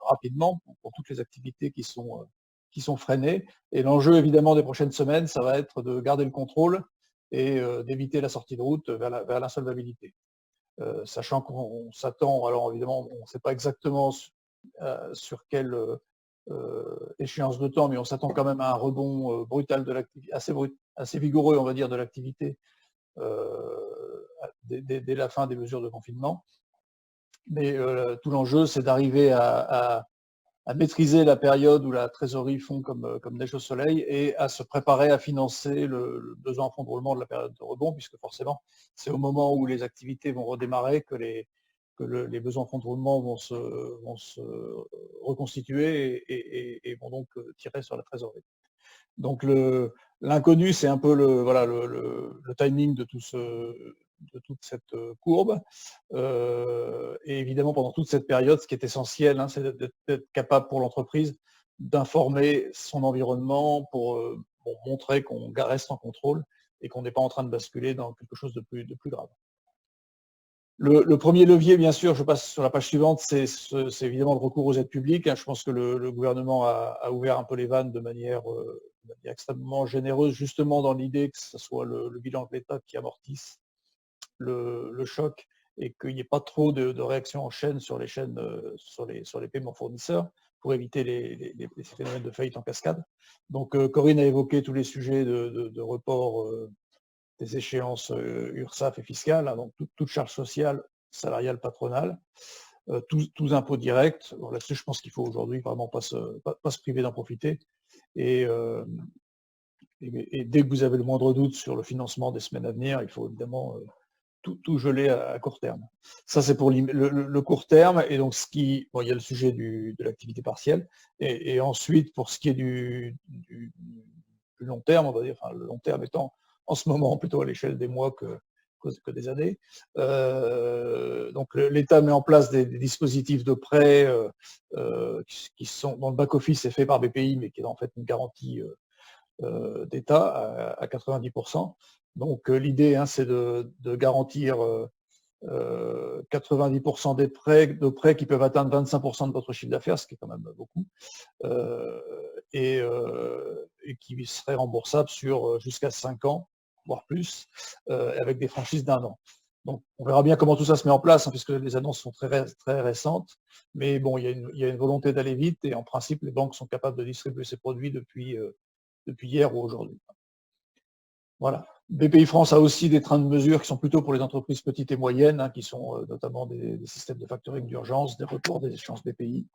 rapidement pour toutes les activités qui sont freinées. Et l'enjeu évidemment des prochaines semaines, ça va être de garder le contrôle et d'éviter la sortie de route vers l'insolvabilité. Sachant qu'on s'attend, alors évidemment, on ne sait pas exactement sur quelle échéance de temps, mais on s'attend quand même à un rebond brutal de l'activité, assez vigoureux, on va dire, de l'activité dès la fin des mesures de confinement. Mais tout l'enjeu, c'est d'arriver à maîtriser la période où la trésorerie fond comme neige au soleil et à se préparer à financer le besoin en fonds de roulement de la période de rebond, puisque forcément, c'est au moment où les activités vont redémarrer que les besoins en fonds de roulement vont se reconstituer et vont donc tirer sur la trésorerie. Donc l'inconnu, c'est un peu le timing de toute cette courbe. Et évidemment, pendant toute cette période, ce qui est essentiel, hein, c'est d'être capable pour l'entreprise d'informer son environnement pour montrer qu'on reste en contrôle et qu'on n'est pas en train de basculer dans quelque chose de plus grave. Le premier levier, bien sûr, je passe sur la page suivante, c'est évidemment le recours aux aides publiques. Je pense que le gouvernement a ouvert un peu les vannes de manière extrêmement généreuse, justement dans l'idée que ce soit le bilan de l'État qui amortisse le choc et qu'il n'y ait pas trop de réactions en chaîne sur les chaînes, sur les paiements fournisseurs pour éviter les phénomènes de faillite en cascade. Donc Corinne a évoqué tous les sujets de report des échéances URSSAF et fiscales, hein, donc toute charge sociale, salariale, patronale, tous impôts directs. Bon, là-dessus, je pense qu'il faut aujourd'hui vraiment pas se priver d'en profiter. Et dès que vous avez le moindre doute sur le financement des semaines à venir, il faut évidemment tout geler à court terme. Ça, c'est pour le court terme. Et donc, il y a le sujet de l'activité partielle. Et ensuite, pour ce qui est du plus long terme, on va dire, enfin, le long terme étant en ce moment plutôt à l'échelle des mois que des années. Donc l'État met en place des dispositifs de prêt qui sont dans le back-office, c'est fait par BPI, mais qui est en fait une garantie d'État à 90%. Donc l'idée, hein, c'est de garantir 90% de prêts qui peuvent atteindre 25% de votre chiffre d'affaires, ce qui est quand même beaucoup, et qui seraient remboursables sur jusqu'à 5 ans, voire plus, avec des franchises d'1 an. Donc on verra bien comment tout ça se met en place, hein, puisque les annonces sont très, très récentes, mais bon, il y a une volonté d'aller vite, et en principe, les banques sont capables de distribuer ces produits depuis hier ou aujourd'hui. Voilà. BPI France a aussi des trains de mesure qui sont plutôt pour les entreprises petites et moyennes, hein, qui sont notamment des systèmes de factoring d'urgence, des reports des échéances BPI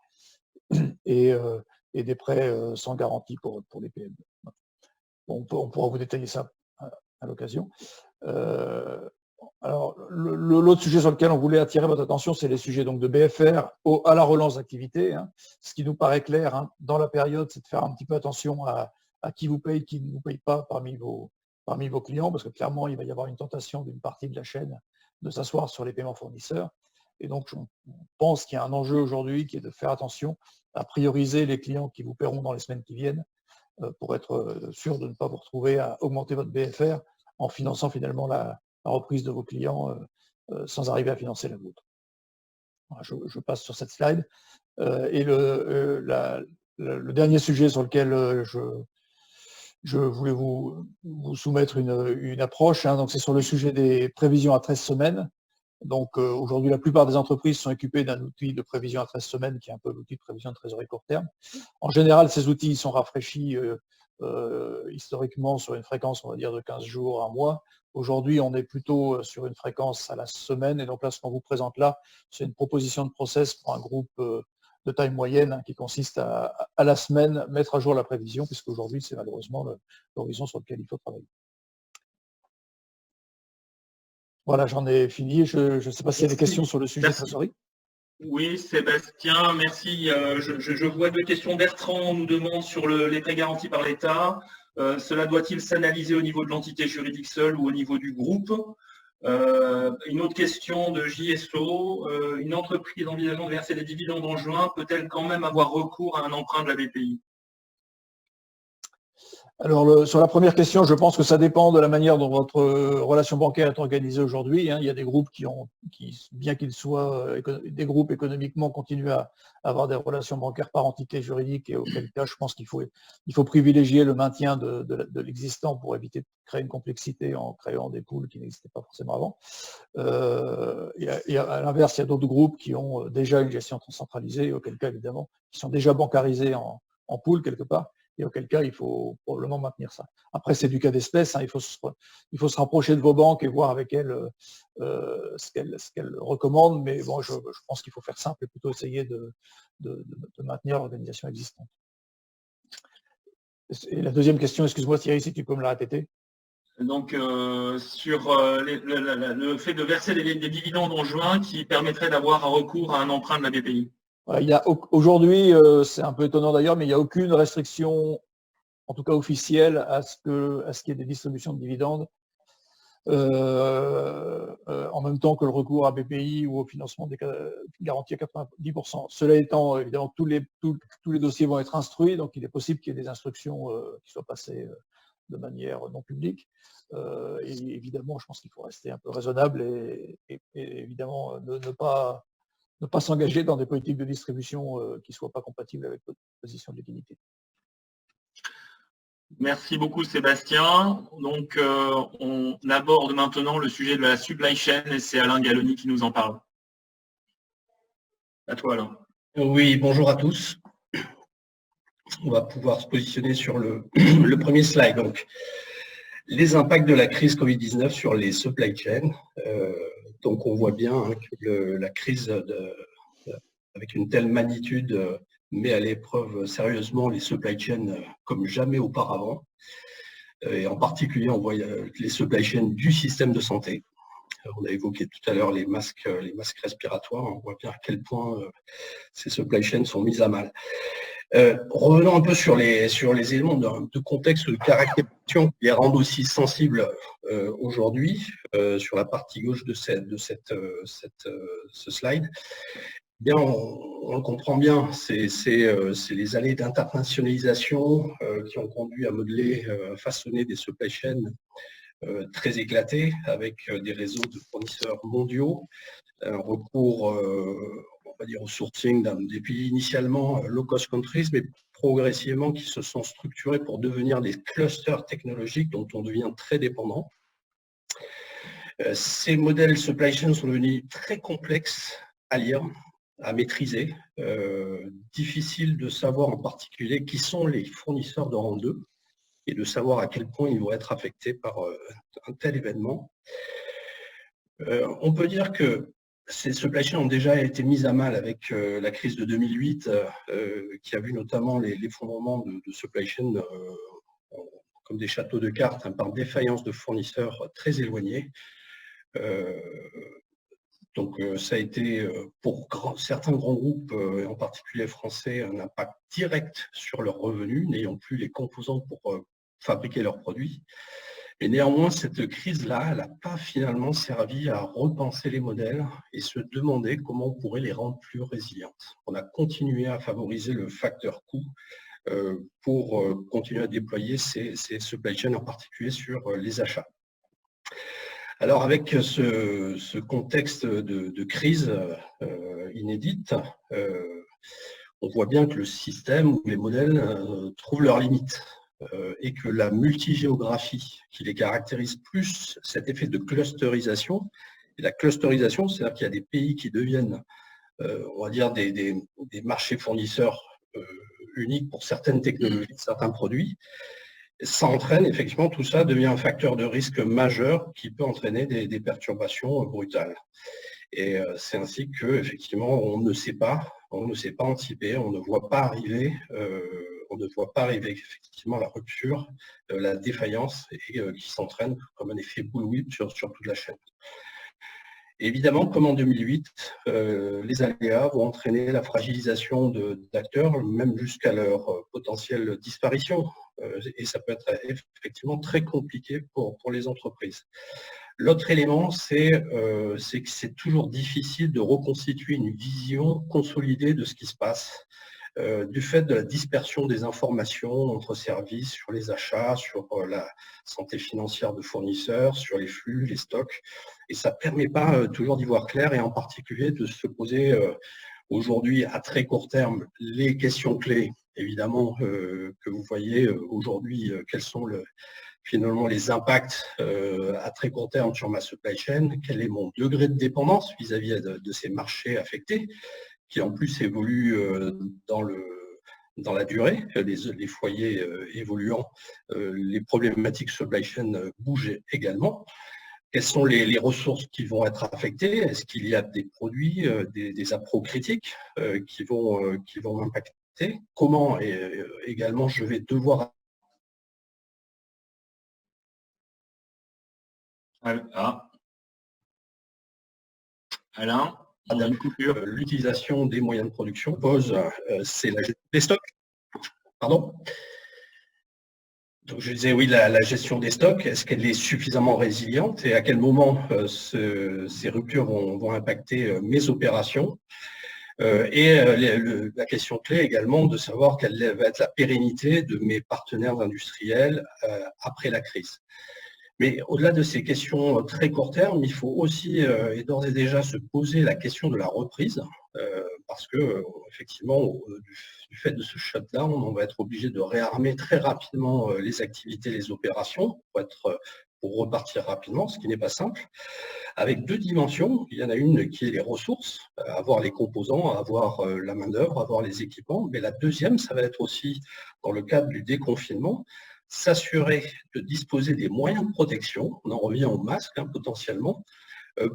et des prêts sans garantie pour les PME. Bon, on pourra vous détailler ça à l'occasion. Alors, l'autre sujet sur lequel on voulait attirer votre attention, c'est les sujets donc, de BFR à la relance d'activité. Hein. Ce qui nous paraît clair, hein, dans la période, c'est de faire un petit peu attention à qui vous paye, qui ne vous paye pas parmi vos clients, parce que clairement, il va y avoir une tentation d'une partie de la chaîne de s'asseoir sur les paiements fournisseurs. Et donc, on pense qu'il y a un enjeu aujourd'hui qui est de faire attention à prioriser les clients qui vous paieront dans les semaines qui viennent pour être sûr de ne pas vous retrouver à augmenter votre BFR en finançant finalement la reprise de vos clients sans arriver à financer la vôtre. Voilà, je passe sur cette slide. Et le dernier sujet sur lequel je voulais vous soumettre une approche, hein, donc c'est sur le sujet des prévisions à 13 semaines. Donc aujourd'hui, la plupart des entreprises sont équipées d'un outil de prévision à 13 semaines qui est un peu l'outil de prévision de trésorerie court terme. En général, ces outils sont rafraîchis historiquement sur une fréquence, on va dire, de 15 jours à 1 mois. Aujourd'hui, on est plutôt sur une fréquence à la semaine. Et donc là, ce qu'on vous présente là, c'est une proposition de process pour un groupe de taille moyenne, hein, qui consiste à la semaine mettre à jour la prévision, puisqu'aujourd'hui, c'est malheureusement l'horizon sur lequel il faut travailler. Voilà, j'en ai fini. Je ne sais pas s'il y a des questions sur le sujet de trésorerie. Oui, Sébastien, merci. Je vois deux questions. Bertrand nous demande sur les prêts garantis par l'État. Cela doit-il s'analyser au niveau de l'entité juridique seule ou au niveau du groupe? Une autre question de JSO. Une entreprise envisageant de verser des dividendes en juin peut-elle quand même avoir recours à un emprunt de la BPI? Alors, sur la première question, je pense que ça dépend de la manière dont votre relation bancaire est organisée aujourd'hui. Il y a des groupes qui, bien qu'ils soient des groupes économiquement, continuent à avoir des relations bancaires par entité juridique, et auquel cas, je pense qu'il faut privilégier le maintien de l'existant pour éviter de créer une complexité en créant des pools qui n'existaient pas forcément avant. Et à l'inverse, il y a d'autres groupes qui ont déjà une gestion centralisée, auquel cas, évidemment, qui sont déjà bancarisés en pool quelque part. Et auquel cas, il faut probablement maintenir ça. Après, c'est du cas d'espèce. Il faut se rapprocher de vos banques et voir avec elles ce qu'elles recommandent. Mais bon, je pense qu'il faut faire simple et plutôt essayer de maintenir l'organisation existante. Et la deuxième question, excuse-moi Thierry, si tu peux me la répéter. Donc, sur le fait de verser des dividendes en juin qui permettrait d'avoir un recours à un emprunt de la BPI. Aujourd'hui, c'est un peu étonnant d'ailleurs, mais il n'y a aucune restriction, en tout cas officielle, à ce qu'il y ait des distributions de dividendes en même temps que le recours à BPI ou au financement des garanties à 90%. Cela étant, évidemment, tous les dossiers vont être instruits, donc il est possible qu'il y ait des instructions qui soient passées de manière non publique. Et évidemment, je pense qu'il faut rester un peu raisonnable et évidemment ne pas s'engager dans des politiques de distribution qui ne soient pas compatibles avec notre position de liquidité. Merci beaucoup Sébastien. Donc on aborde maintenant le sujet de la supply chain et c'est Alain Galloni qui nous en parle. À toi Alain. Oui, bonjour à tous. On va pouvoir se positionner sur le premier slide. Donc, les impacts de la crise Covid-19 sur les supply chains. Donc on voit bien que la crise avec une telle magnitude met à l'épreuve sérieusement les supply chains comme jamais auparavant. Et en particulier, on voit les supply chains du système de santé. On a évoqué tout à l'heure les masques respiratoires. On voit bien à quel point ces supply chains sont mises à mal. Revenons un peu sur les éléments de contexte, de caractérisation qui les rendent aussi sensibles aujourd'hui, sur la partie gauche de ce slide. Bien, on le comprend bien, c'est les années d'internationalisation qui ont conduit à modeler, à façonner des supply chains très éclatés, avec des réseaux de fournisseurs mondiaux, un recours on va dire au sourcing des pays initialement low-cost countries, mais progressivement qui se sont structurés pour devenir des clusters technologiques dont on devient très dépendant. Ces modèles supply chain sont devenus très complexes à lire, à maîtriser, difficile de savoir en particulier qui sont les fournisseurs de rang 2 et de savoir à quel point ils vont être affectés par un tel événement. On peut dire que ces supply chains ont déjà été mises à mal avec la crise de 2008, qui a vu notamment l'effondrement de supply chains comme des châteaux de cartes par défaillance de fournisseurs très éloignés. Donc ça a été pour certains grands groupes, en particulier français, un impact direct sur leurs revenus, n'ayant plus les composants pour fabriquer leurs produits. Et néanmoins, cette crise-là, elle n'a pas finalement servi à repenser les modèles et se demander comment on pourrait les rendre plus résilientes. On a continué à favoriser le facteur coût pour continuer à déployer ces supply chains, en particulier sur les achats. Alors avec ce contexte de crise inédite, on voit bien que le système ou les modèles trouvent leurs limites et que la multigéographie qui les caractérise, plus cet effet de clusterisation, et la clusterisation, c'est-à-dire qu'il y a des pays qui deviennent, on va dire, des marchés fournisseurs uniques pour certaines technologies, certains produits. Ça entraîne, effectivement, tout ça devient un facteur de risque majeur qui peut entraîner des perturbations brutales. Et c'est ainsi que, effectivement, on ne sait pas anticiper, on ne voit pas arriver, effectivement la rupture, la défaillance, et qui s'entraîne comme un effet bullwhip sur toute la chaîne. Évidemment, comme en 2008, les aléas vont entraîner la fragilisation d'acteurs, même jusqu'à leur potentielle disparition. Et ça peut être effectivement très compliqué pour les entreprises. L'autre élément, c'est que c'est toujours difficile de reconstituer une vision consolidée de ce qui se passe, du fait de la dispersion des informations entre services sur les achats, sur la santé financière de fournisseurs, sur les flux, les stocks. Et ça ne permet pas toujours d'y voir clair, et en particulier de se poser aujourd'hui à très court terme les questions clés, évidemment, que vous voyez aujourd'hui, quels sont finalement les impacts à très court terme sur ma supply chain, quel est mon degré de dépendance vis-à-vis de ces marchés affectés, qui en plus évoluent dans la durée, les foyers évoluant, les problématiques supply chain bougent également. Quelles sont les ressources qui vont être affectées? Est-ce qu'il y a des produits, des appros critiques qui vont m'impacter? Comment également je vais devoir... Alain, on a une coupure. L'utilisation des moyens de production pose, c'est la gestion des stocks. Pardon? Donc je disais oui, la gestion des stocks, est-ce qu'elle est suffisamment résiliente et à quel moment ces ruptures vont impacter mes opérations? La question clé également de savoir quelle va être la pérennité de mes partenaires industriels après la crise. Mais au-delà de ces questions très court terme, il faut aussi et d'ores et déjà se poser la question de la reprise, parce que effectivement, du fait de ce shutdown, on va être obligé de réarmer très rapidement les activités, les opérations, pour repartir rapidement, ce qui n'est pas simple, avec deux dimensions. Il y en a une qui est les ressources, avoir les composants, avoir la main-d'œuvre, avoir les équipements, mais la deuxième, ça va être aussi, dans le cadre du déconfinement, s'assurer de disposer des moyens de protection, on en revient au masque potentiellement,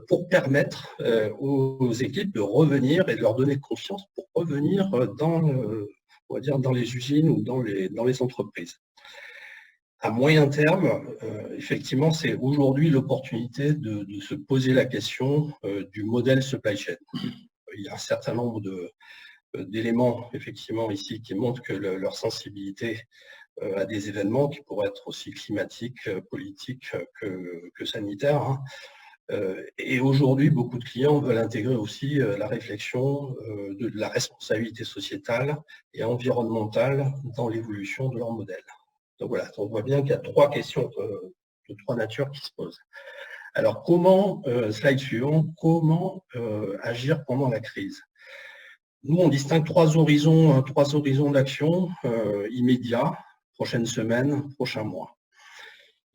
pour permettre aux équipes de revenir et de leur donner confiance pour revenir dans les usines ou dans les entreprises. À moyen terme, effectivement, c'est aujourd'hui l'opportunité de se poser la question du modèle supply chain. Il y a un certain nombre d'éléments, effectivement, ici, qui montrent que leur sensibilité à des événements qui pourraient être aussi climatiques, politiques que sanitaires. Et aujourd'hui, beaucoup de clients veulent intégrer aussi la réflexion de la responsabilité sociétale et environnementale dans l'évolution de leur modèle. Donc voilà, on voit bien qu'il y a trois questions de trois natures qui se posent. Alors comment, slide suivant, comment agir pendant la crise? Nous, on distingue trois horizons d'action immédiats, prochaines semaines, prochains mois.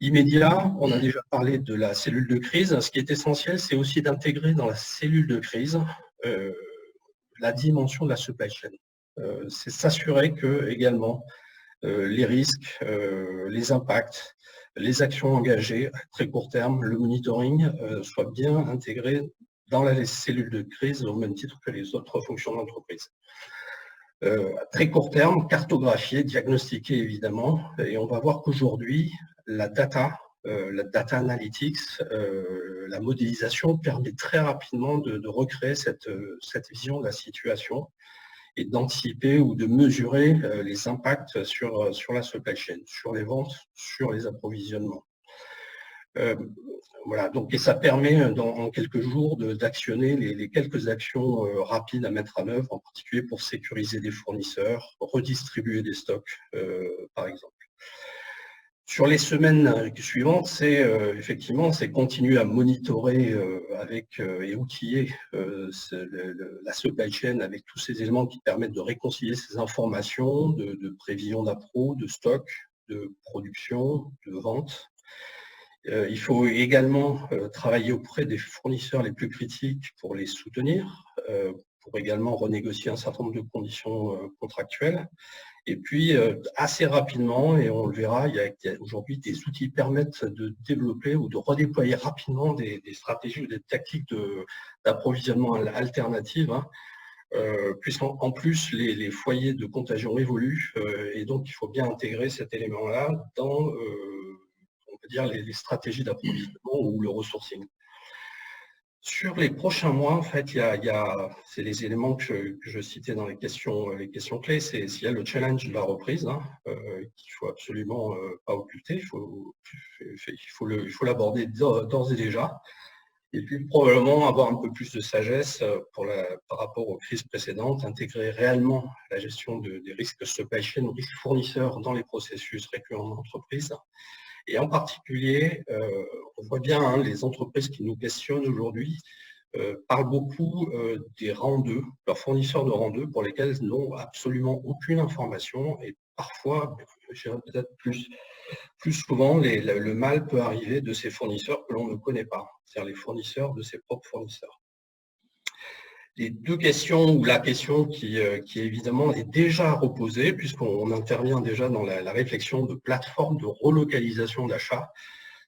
Immédiat, on a déjà parlé de la cellule de crise. Ce qui est essentiel, c'est aussi d'intégrer dans la cellule de crise la dimension de la supply chain. C'est s'assurer que également les risques, les impacts, les actions engagées à très court terme, le monitoring soient bien intégrés dans la cellule de crise au même titre que les autres fonctions d'entreprise. À très court terme, cartographier, diagnostiquer évidemment, et on va voir qu'aujourd'hui, la data analytics, la modélisation permet très rapidement de recréer cette vision de la situation et d'anticiper ou de mesurer les impacts sur la supply chain, sur les ventes, sur les approvisionnements. Voilà, donc, et ça permet en quelques jours d'actionner les quelques actions rapides à mettre en œuvre, en particulier pour sécuriser des fournisseurs, redistribuer des stocks, par exemple. Sur les semaines suivantes, c'est effectivement continuer à monitorer et outiller la supply chain avec tous ces éléments qui permettent de réconcilier ces informations de prévision d'appro, de stock, de production, de vente. Il faut également travailler auprès des fournisseurs les plus critiques pour les soutenir, pour également renégocier un certain nombre de conditions contractuelles. Et puis, assez rapidement, et on le verra, il y a aujourd'hui des outils qui permettent de développer ou de redéployer rapidement des stratégies ou des tactiques d'approvisionnement alternatives, puisqu'en plus, les foyers de contagion évoluent, et donc il faut bien intégrer cet élément-là dans on peut dire les stratégies d'approvisionnement ou le ressourcing. Sur les prochains mois, en fait, c'est les éléments que je citais dans les questions clés, il y a le challenge de la reprise, qu'il faut absolument pas occulter, il faut l'aborder d'ores et déjà, et puis probablement avoir un peu plus de sagesse par rapport aux crises précédentes, intégrer réellement la gestion des risques supply chain, des risques fournisseurs dans les processus récurrents d'entreprise. Et en particulier, on voit bien les entreprises qui nous questionnent aujourd'hui parlent beaucoup des rangs 2, leurs fournisseurs de rang 2 pour lesquels ils n'ont absolument aucune information et parfois, je dirais peut-être plus souvent, le mal peut arriver de ces fournisseurs que l'on ne connaît pas, c'est-à-dire les fournisseurs de ses propres fournisseurs. Les deux questions, ou la question qui évidemment est déjà reposée, puisqu'on intervient déjà dans la réflexion de plateformes de relocalisation d'achat,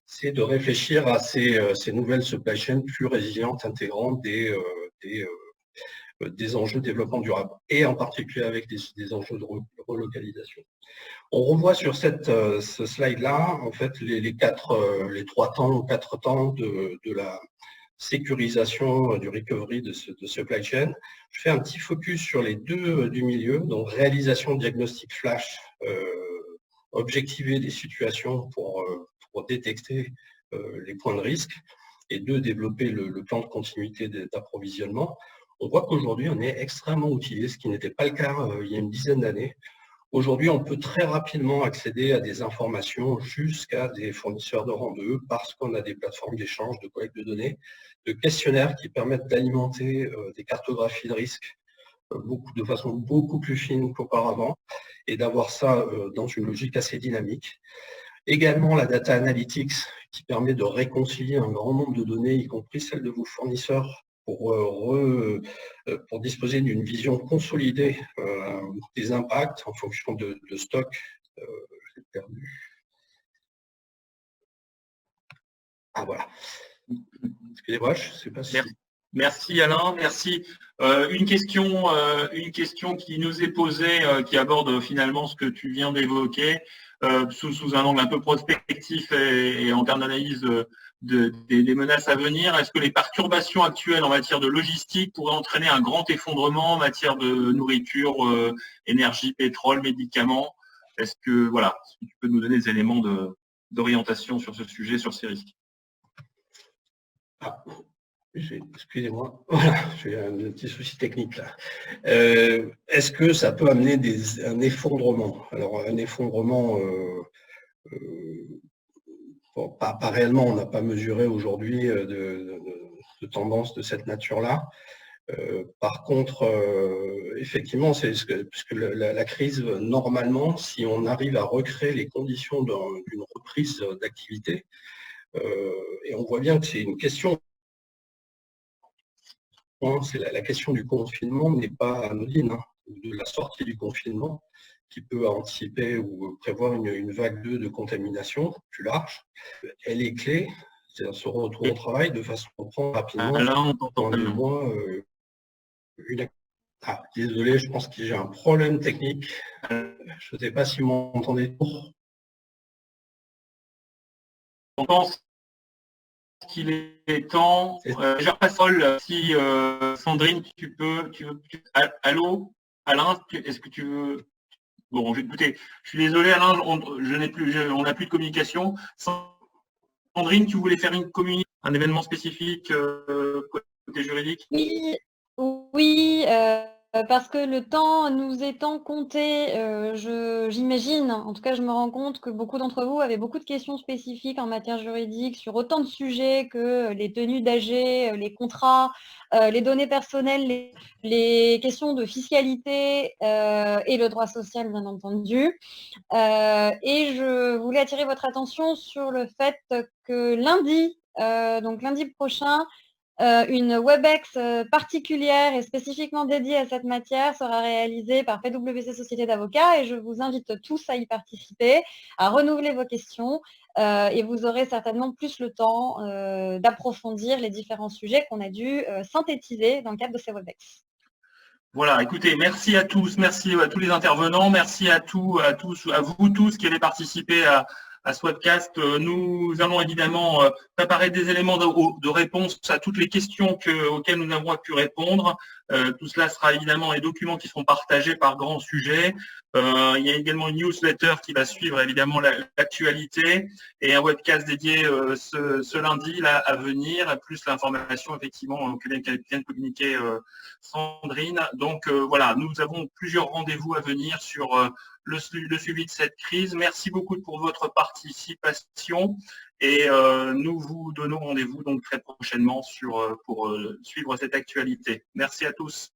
c'est de réfléchir à ces nouvelles supply chains plus résilientes, intégrant des enjeux de développement durable, et en particulier avec des enjeux de relocalisation. On revoit sur ce slide-là, en fait, les 3 temps ou 4 temps de la sécurisation du recovery de supply chain. Je fais un petit focus sur les deux du milieu, donc réalisation diagnostic flash, objectiver des situations pour détecter les points de risque, et 2, développer le plan de continuité d'approvisionnement. On voit qu'aujourd'hui, on est extrêmement outillé, ce qui n'était pas le cas il y a une dizaine d'années. Aujourd'hui, on peut très rapidement accéder à des informations jusqu'à des fournisseurs de rang 2 parce qu'on a des plateformes d'échange, de collecte de données, de questionnaires qui permettent d'alimenter des cartographies de risque de façon beaucoup plus fine qu'auparavant et d'avoir ça dans une logique assez dynamique. Également, la data analytics qui permet de réconcilier un grand nombre de données, y compris celles de vos fournisseurs, pour disposer d'une vision consolidée des impacts en fonction de stock. J'ai perdu. Ah voilà. Excusez-moi, je ne sais pas si... Merci Alain, merci. Une question qui nous est posée, qui aborde finalement ce que tu viens d'évoquer, sous un angle un peu prospectif et en termes d'analyse des menaces à venir. Est-ce que les perturbations actuelles en matière de logistique pourraient entraîner un grand effondrement en matière de nourriture, énergie, pétrole, médicaments? Est-ce que tu peux nous donner des éléments d'orientation sur ce sujet, sur ces risques? Excusez-moi, voilà, j'ai un petit souci technique là. Est-ce que ça peut amener un effondrement? Alors un effondrement, pas réellement, on n'a pas mesuré aujourd'hui de tendance de cette nature-là. Par contre, effectivement, puisque la crise, normalement, si on arrive à recréer les conditions d'une reprise d'activité, et on voit bien que c'est une question, la question du confinement n'est pas anodine, de la sortie du confinement, qui peut anticiper ou prévoir une vague 2 de contamination plus large. Elle est clé, c'est-à-dire se retrouver au travail de façon à prendre rapidement dans 2 mois désolé, je pense que j'ai un problème technique. Je ne sais pas si vous m'entendez. On pense qu'il est temps. Je passe si Sandrine, tu veux. Allô, Alain, est-ce que tu veux? Bon, écoutez, je suis désolé, Alain, on n'a plus de communication. Sandrine, tu voulais faire un événement spécifique côté juridique? Oui, parce que le temps nous étant compté, j'imagine, en tout cas je me rends compte que beaucoup d'entre vous avaient beaucoup de questions spécifiques en matière juridique sur autant de sujets que les tenues d'AG, les contrats, les données personnelles, les questions de fiscalité et le droit social bien entendu. Et je voulais attirer votre attention sur le fait que lundi, donc lundi prochain, une WebEx particulière et spécifiquement dédiée à cette matière sera réalisée par PwC Société d'Avocats et je vous invite tous à y participer, à renouveler vos questions et vous aurez certainement plus le temps d'approfondir les différents sujets qu'on a dû synthétiser dans le cadre de ces WebEx. Voilà, écoutez, merci à tous, merci à tous les intervenants, merci à vous tous qui allez participer à ce webcast. Nous allons évidemment préparer des éléments de réponse à toutes les questions auxquelles nous avons pu répondre. Tout cela sera évidemment les documents qui seront partagés par grands sujets. Il y a également une newsletter qui va suivre évidemment l'actualité et un webcast dédié ce lundi là, à venir, plus l'information effectivement que vient de communiquer Sandrine. Donc voilà, nous avons plusieurs rendez-vous à venir sur le suivi de cette crise. Merci beaucoup pour votre participation et nous vous donnons rendez-vous donc très prochainement pour suivre cette actualité. Merci à tous.